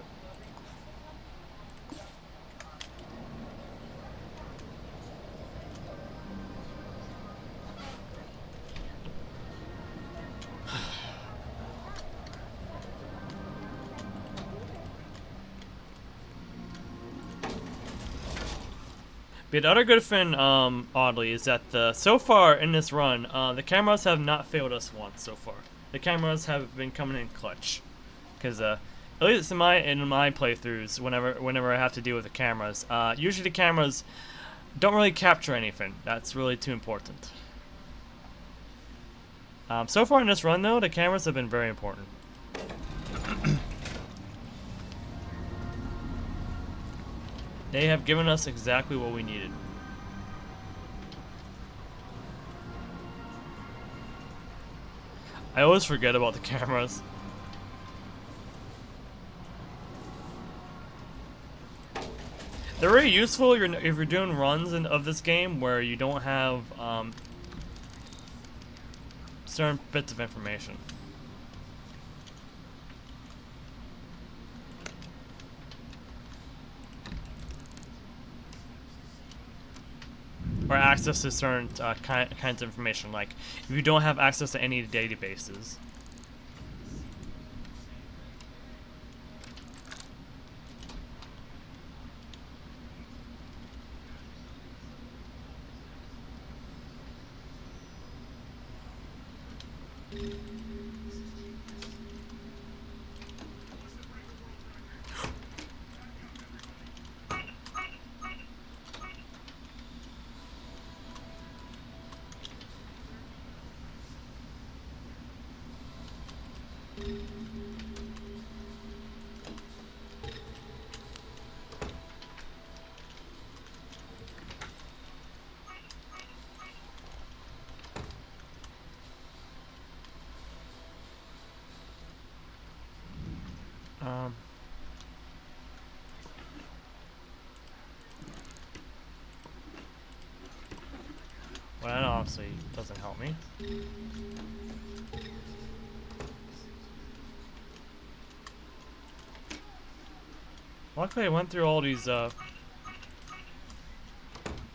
But the other good thing, oddly, is that so far in this run, the cameras have not failed us once so far. The cameras have been coming in clutch, because at least in my playthroughs, whenever I have to deal with the cameras, usually the cameras don't really capture anything. That's really too important. So far in this run, though, the cameras have been very important. They have given us exactly what we needed. I always forget about the cameras. They're very useful if you're doing runs of this game where you don't have certain bits of information. Or access to certain kinds of information, like if you don't have access to any databases. Well, that obviously doesn't help me. Luckily, I went through all these. I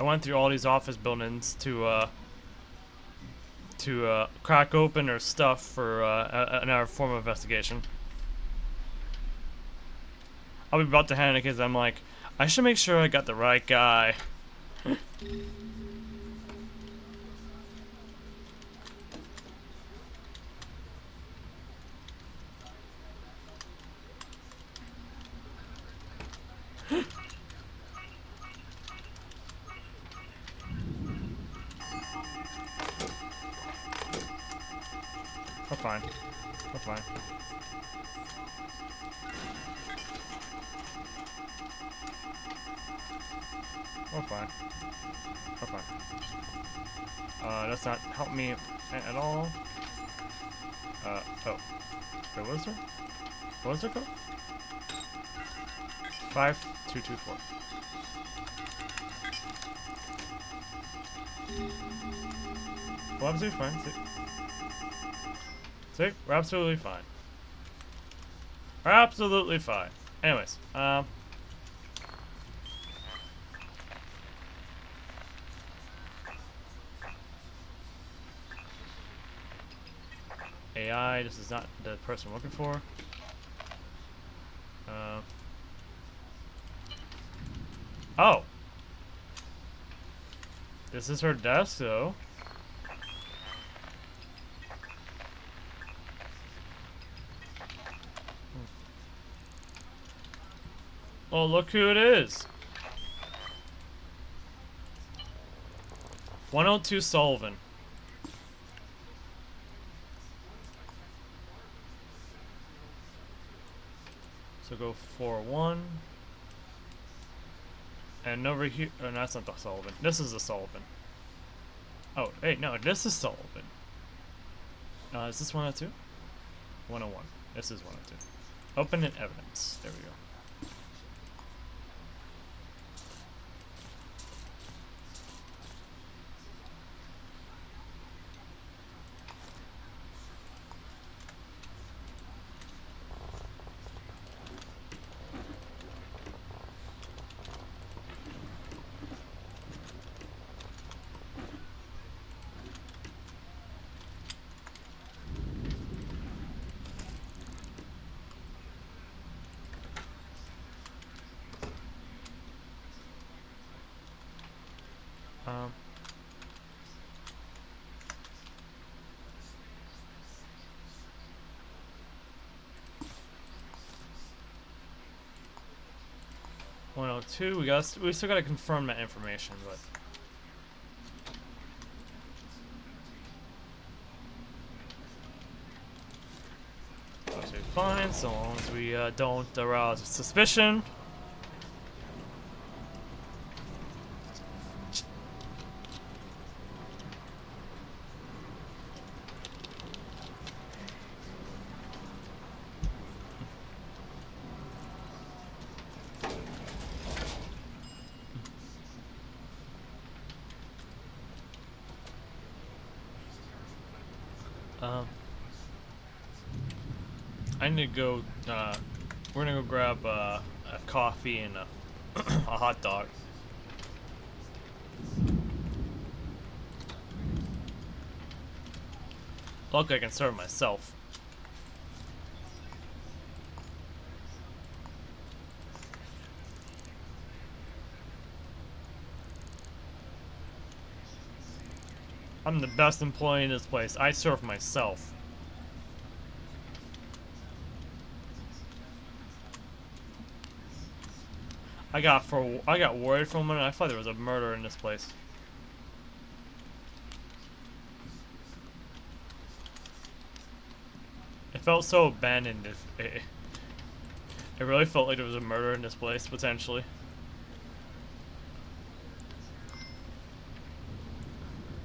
went through all these office buildings to crack open their stuff for another form of investigation. I'll be about to hand it because I'm like, I should make sure I got the right guy. We're fine. We're fine. We're fine. We're fine. Does not help me at all. Oh. Wait, what was there? What was their code? 5224. Well, absolutely fine. See, we're absolutely fine. We're absolutely fine. Anyways, AI, this is not the person I'm looking for. Oh! This is her desk, though. Oh, look who it is! 102 Sullivan. So go 4-1. And over here, oh, no, that's not the Sullivan. This is the Sullivan. Oh, hey, no, this is Sullivan. Is this 102? 101. This is 102. Open in evidence. There we go. We still gotta confirm that information, but obviously fine, so long as we don't arouse suspicion. Um, I need to go. We're gonna go grab a coffee and a hot dog. Look, I can serve myself. I'm the best employee in this place. I serve myself. I got worried for a minute. I thought there was a murder in this place. It felt so abandoned. It really felt like there was a murder in this place, potentially.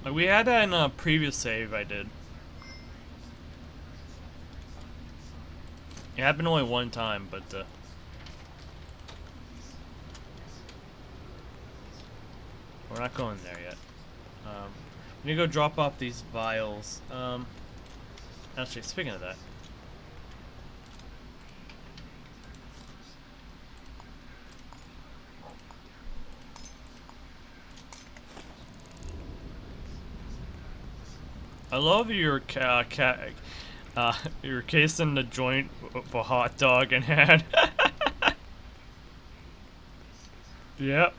Like, we had that in a previous save I did. It happened only one time, but we're not going there yet. We need to go drop off these vials. Actually, speaking of that. I love your you're casing the joint of a hot dog in hand. Yep.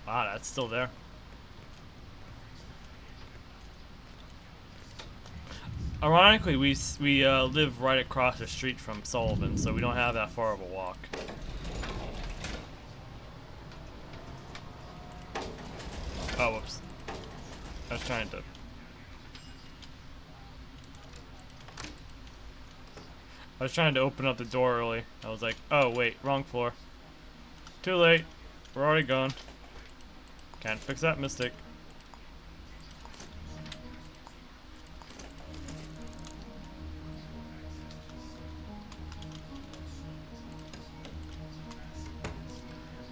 Wow, that's still there. Ironically, we live right across the street from Sullivan, so we don't have that far of a walk. Oh, whoops. I was trying to... open up the door early. I was like, oh wait, wrong floor. Too late. We're already gone. Can't fix that mistake.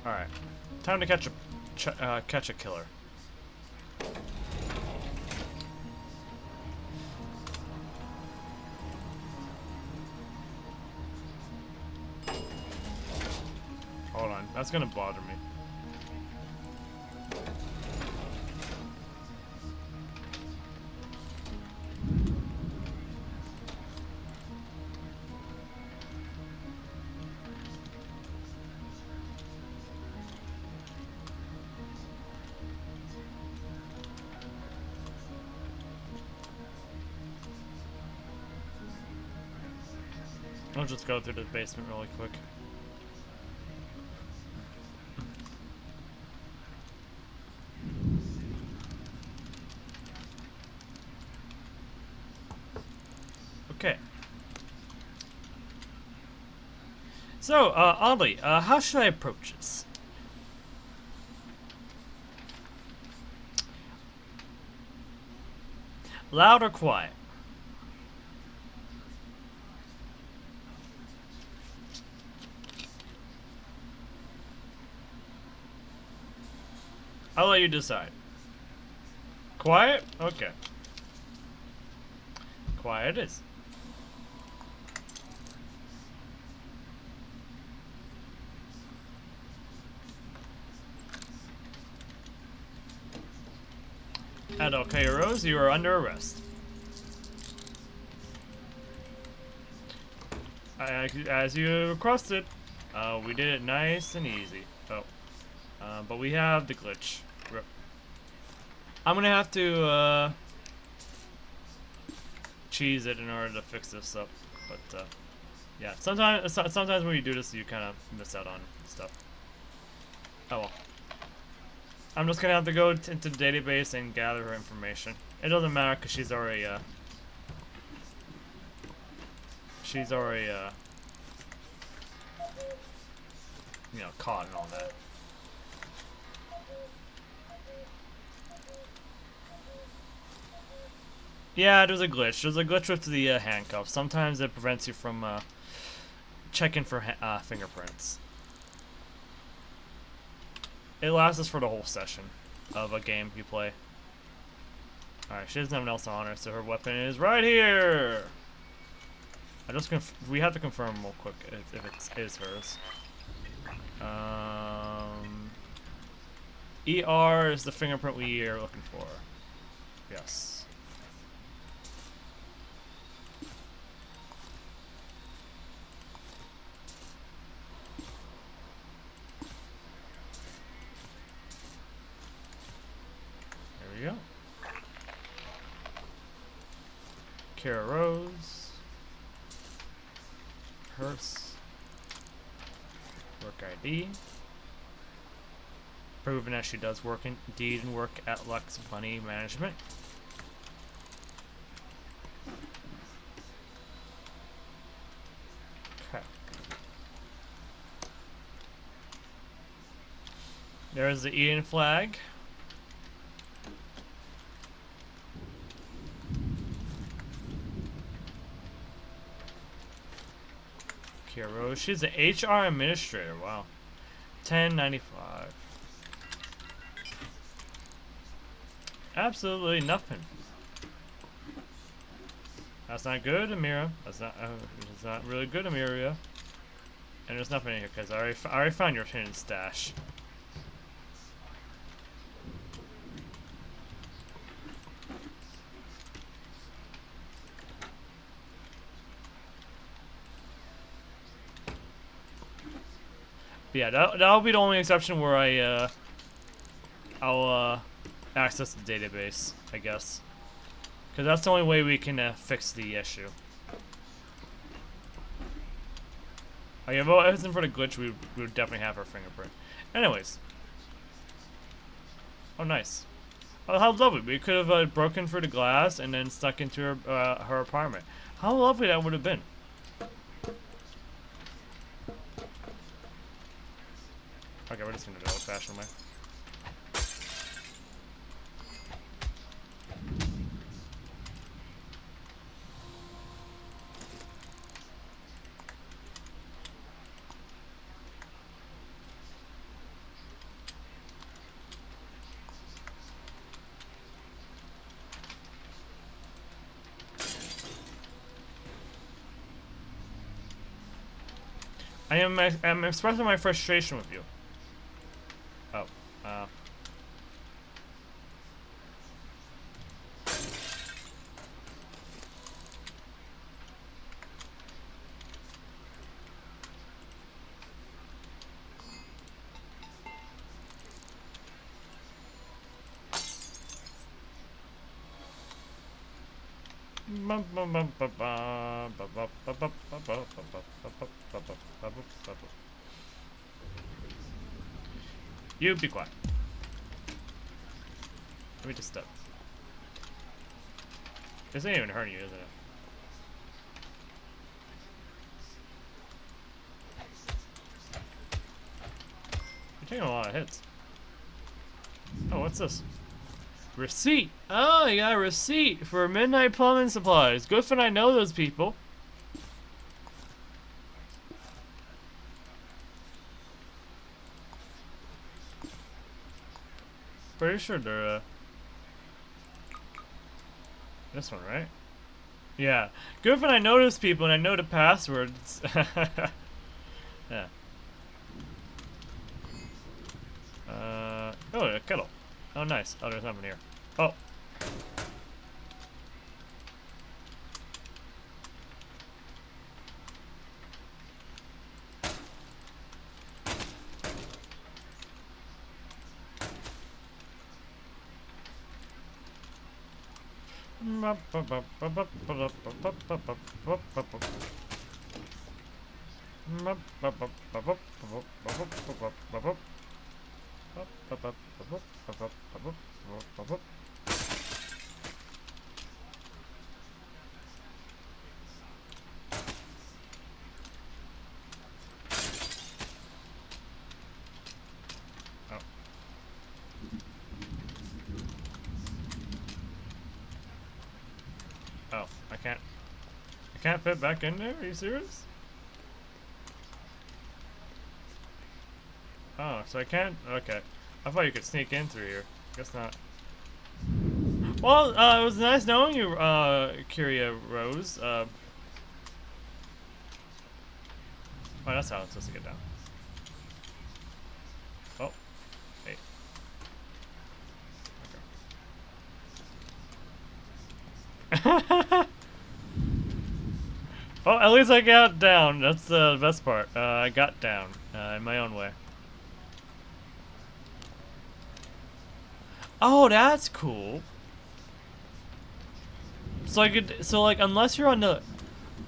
Alright. Time to catch a killer. Hold on, that's gonna bother me. I'll just go through the basement really quick. Okay. So, Ollie, how should I approach this? Loud or quiet? I'll let you decide. Quiet? Okay. Quiet it is. At Okay Rose, you are under arrest. As you requested, we did it nice and easy. Oh. But we have the glitch. I'm gonna have to cheese it in order to fix this up. But yeah, sometimes when you do this, you kind of miss out on stuff. Oh well. I'm just gonna have to go into the database and gather her information. It doesn't matter because she's already you know, caught and all that. Yeah, there's a glitch. There's a glitch with the handcuffs. Sometimes it prevents you from checking for fingerprints. It lasts us for the whole session of a game you play. Alright, she doesn't have an else on her, so her weapon is right here! We have to confirm real quick if it is hers. ER is the fingerprint we are looking for. Yes. There we go. Kara Rose. Purse. Work ID. Proven that she does work indeed and work at Lux Money Management. Okay. There's the Eden flag. Kiro, she's an HR administrator. Wow. 1095. Absolutely nothing. That's not good, Amira. That's not really good, Amira. And there's nothing in here because I already found your hidden stash. But yeah, that'll be the only exception where I'll access the database, I guess, because that's the only way we can fix the issue. Okay, well, if it wasn't for the glitch, we would definitely have her fingerprint. Anyways. Oh, nice. Oh, how lovely. We could have broken through the glass and then stuck into her apartment. How lovely that would have been. Okay, we're just gonna do it old-fashioned way. I'm expressing my frustration with you. Oh, you be quiet. Let me just step. This ain't even hurting you, isn't it? You're taking a lot of hits. Oh, what's this? Receipt! Oh, you got a receipt for Midnight Plumbing Supplies. Good for I know those people. Pretty sure they're, this one, right? Yeah. Good for I know those people and I know the passwords. Yeah. Oh, a kettle. Oh, nice. Oh, there's nothing here. Oh. Oh, I can't fit back in there? Are you serious? Oh, so I can't? Okay. I thought you could sneak in through here. Guess not. Well, it was nice knowing you, Kusuriya Rose. Oh, that's how it's supposed to get down. Oh, hey. Okay. Oh, at least I got down. That's the best part. I got down in my own way. Oh, that's cool. So I could, so like, unless you're on the,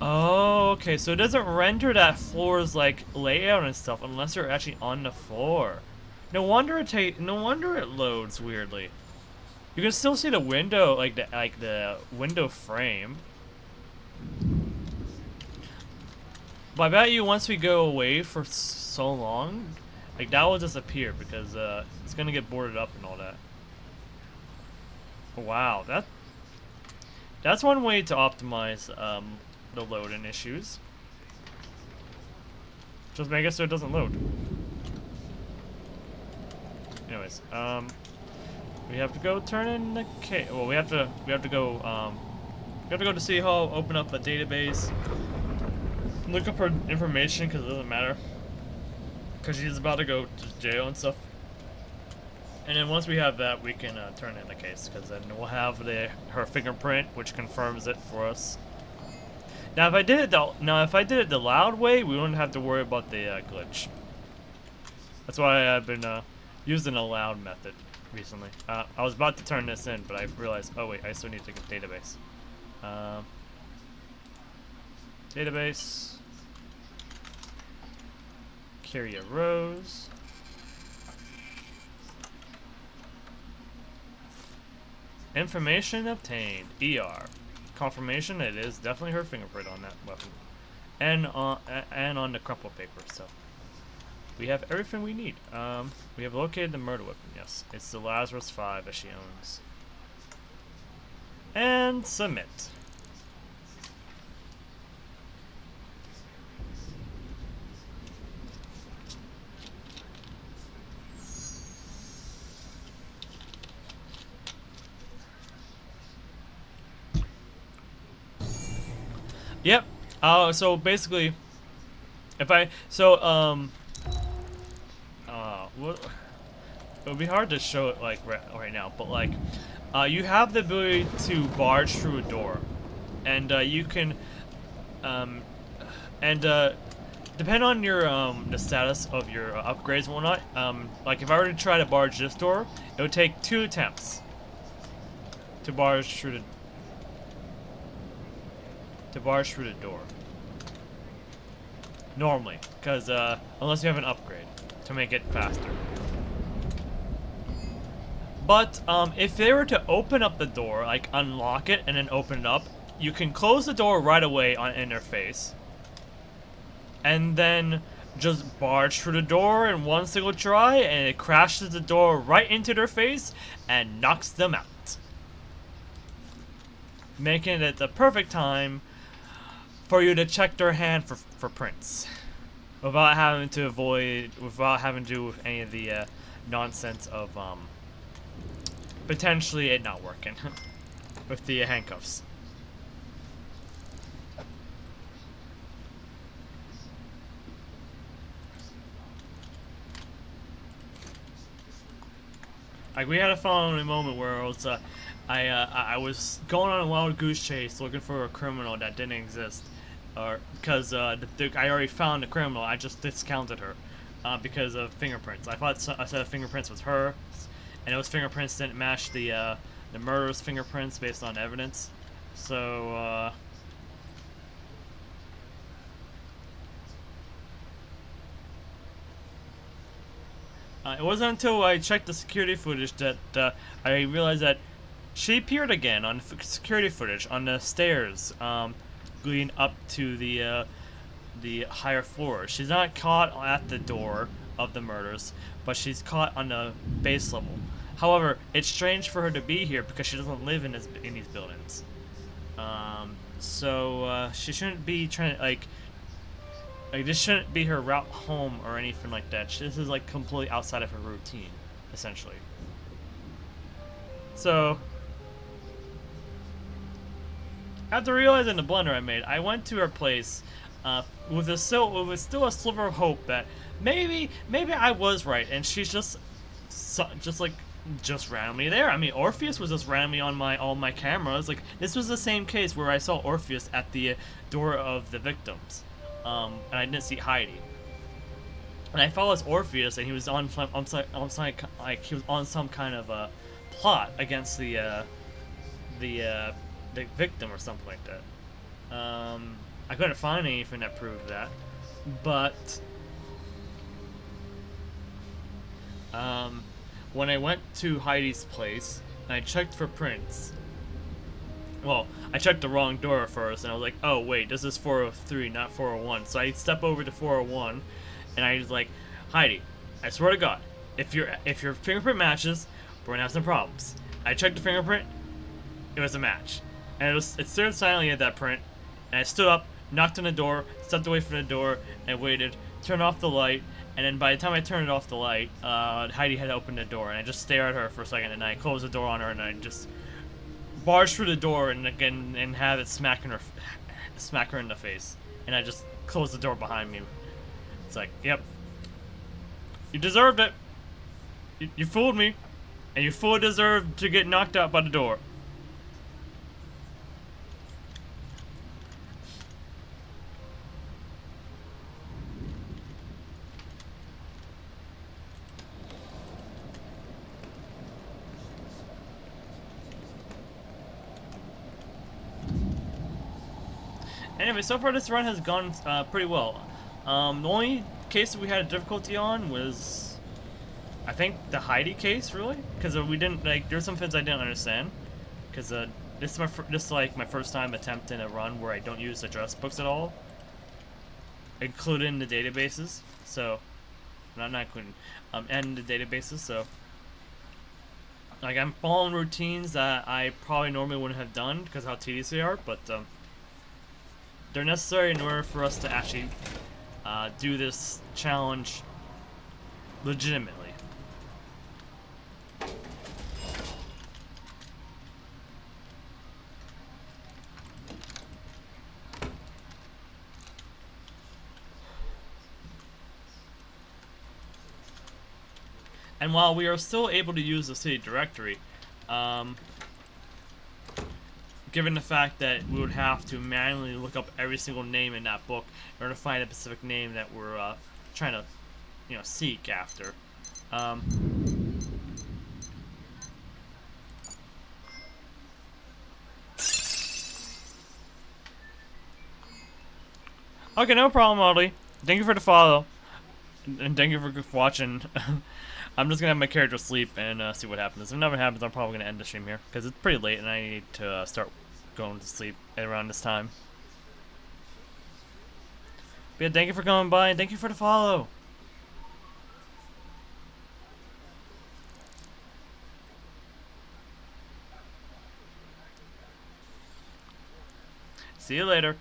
oh, okay. So it doesn't render that floor's like layout and stuff unless you're actually on the floor. No wonder no wonder it loads weirdly. You can still see the window, like the window frame. But I bet you once we go away for so long, like that will disappear because it's gonna get boarded up and all that. Wow, that's one way to optimize the loading issues. Just make it so it doesn't load. Anyways, we have to go turn in the case. Well, we have to go to City Hall, open up a database, look up her information because it doesn't matter. Because she's about to go to jail and stuff. And then once we have that, we can turn in the case, because then we'll have her fingerprint, which confirms it for us. Now, if I did it the loud way, we wouldn't have to worry about the glitch. That's why I've been using a loud method recently. I was about to turn this in, but I realized, oh wait, I still need to get database. Database. Kusuriya Rose. Information obtained. ER. Confirmation it is definitely her fingerprint on that weapon. And on the crumpled paper, so. We have everything we need. We have located the murder weapon, yes. It's the Lazarus 5 that she owns. And submit. Yep. So basically, if I what? It would be hard to show it like right now, but like, you have the ability to barge through a door, and you can, depend on your the status of your upgrades and whatnot. Like if I were to try to barge this door, it would take 2 attempts to barge through the door. Normally, because unless you have an upgrade to make it faster. But if they were to open up the door, like unlock it and then open it up, you can close the door right away in their face, and then just barge through the door in one single try, and it crashes the door right into their face and knocks them out, making it the perfect time for you to check their hand for prints, without having to do with any of the nonsense of potentially it not working with the handcuffs. Like we had a following moment where it was, I was going on a wild goose chase looking for a criminal that didn't exist, because I already found the criminal. I just discounted her because of fingerprints. I thought a set of fingerprints was her, and those fingerprints didn't match the murderer's fingerprints based on evidence. So it wasn't until I checked the security footage that I realized that she appeared again on security footage on the stairs leading up to the higher floor. She's not caught at the door of the murders, but she's caught on the base level. However, it's strange for her to be here because she doesn't live in these buildings. So she shouldn't be trying to like this shouldn't be her route home or anything like that. This is like completely outside of her routine. essentially. So, after realizing the blunder I made, I went to her place with still a sliver of hope that maybe I was right, and she's just randomly there. I mean, Orpheus was just randomly on all my cameras. Like, this was the same case where I saw Orpheus at the door of the victims, and I didn't see Heidi. And I followed Orpheus, and he was on he was on some kind of a plot against the victim or something like that. I couldn't find anything that proved that, but when I went to Heidi's place and I checked for prints, well, I checked the wrong door first, and I was like, oh wait, this is 403, not 401. So I step over to 401, and I was like, Heidi, I swear to God, if your fingerprint matches, we're gonna have some problems. I checked the fingerprint, it was a match, and it stared silently at that print, and I stood up, knocked on the door, stepped away from the door, and waited, turned off the light, and then by the time I turned off the light, Heidi had opened the door, and I just stared at her for a second, and I closed the door on her, and I just barged through the door and have it smack her in the face, and I just closed the door behind me. It's like, yep, you deserved it. You fooled me, and you fully deserved to get knocked out by the door. Anyway, so far this run has gone pretty well. The only case that we had a difficulty on was, I think, the Heidi case, really, because we didn't there's some things I didn't understand, because this is like my first time attempting a run where I don't use address books at all, including the databases. So, not including, and the databases. So, like, I'm following routines that I probably normally wouldn't have done because of how tedious they are, but they're necessary in order for us to actually do this challenge legitimately. And while we are still able to use the city directory, given the fact that we would have to manually look up every single name in that book in order to find a specific name that we're trying to, seek after. Okay, no problem, Audley. Thank you for the follow, and thank you for watching. I'm just gonna have my character sleep and see what happens. If nothing happens, I'm probably gonna end the stream here because it's pretty late and I need to start going to sleep at around this time. But yeah, thank you for coming by and thank you for the follow. See you later.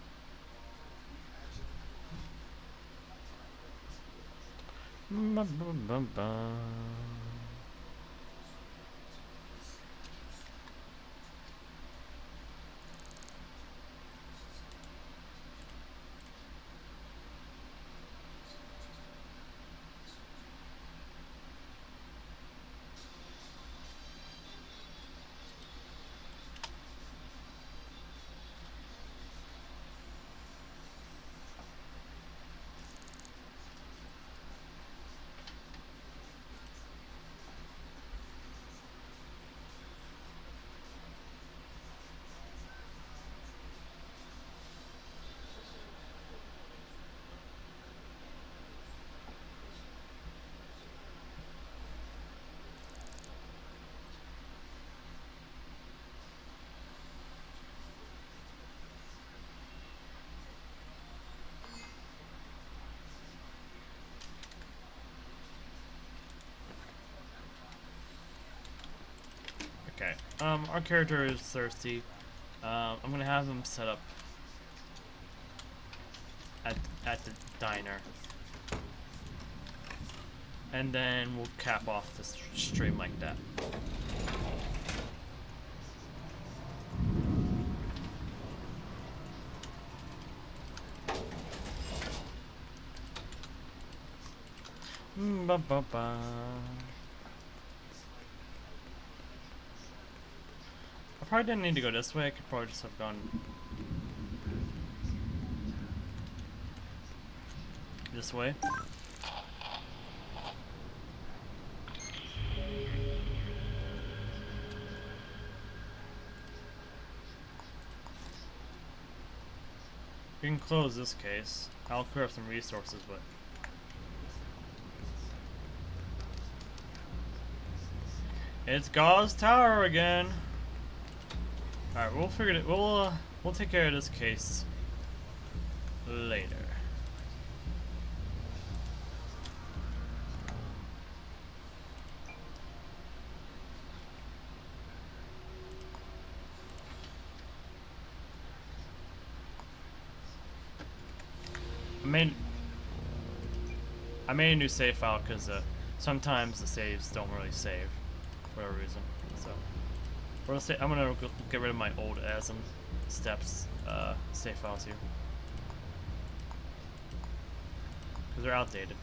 Okay, our character is thirsty. I'm gonna have him set up at the diner. and then we'll cap off this stream like that. Ba ba ba. I probably didn't need to go this way. I could probably just have gone this way. We can close this case. I'll clear up some resources, but it's Gauze Tower again. Alright, we'll figure it. We'll take care of this case later. I made a new save file because sometimes the saves don't really save for whatever reason. So I'm gonna get rid of my old ASM steps save files here because they're outdated.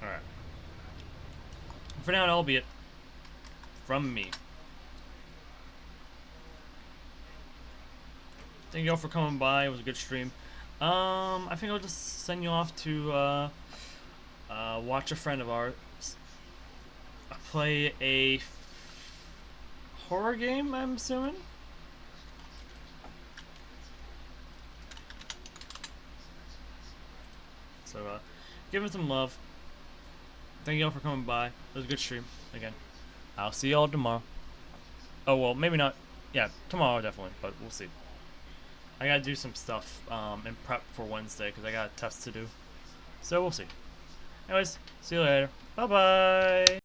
All right. For now, that'll be it from me. Thank you all for coming by. It was a good stream. I think I'll just send you off to watch a friend of ours play a horror game, I'm assuming. So give him some love. Thank you all for coming by. It was a good stream again. I'll see y'all tomorrow. Oh well, maybe not. Yeah, tomorrow definitely, but we'll see. I gotta do some stuff and prep for Wednesday because I got a test to do. So we'll see. Anyways, see you later. Bye bye.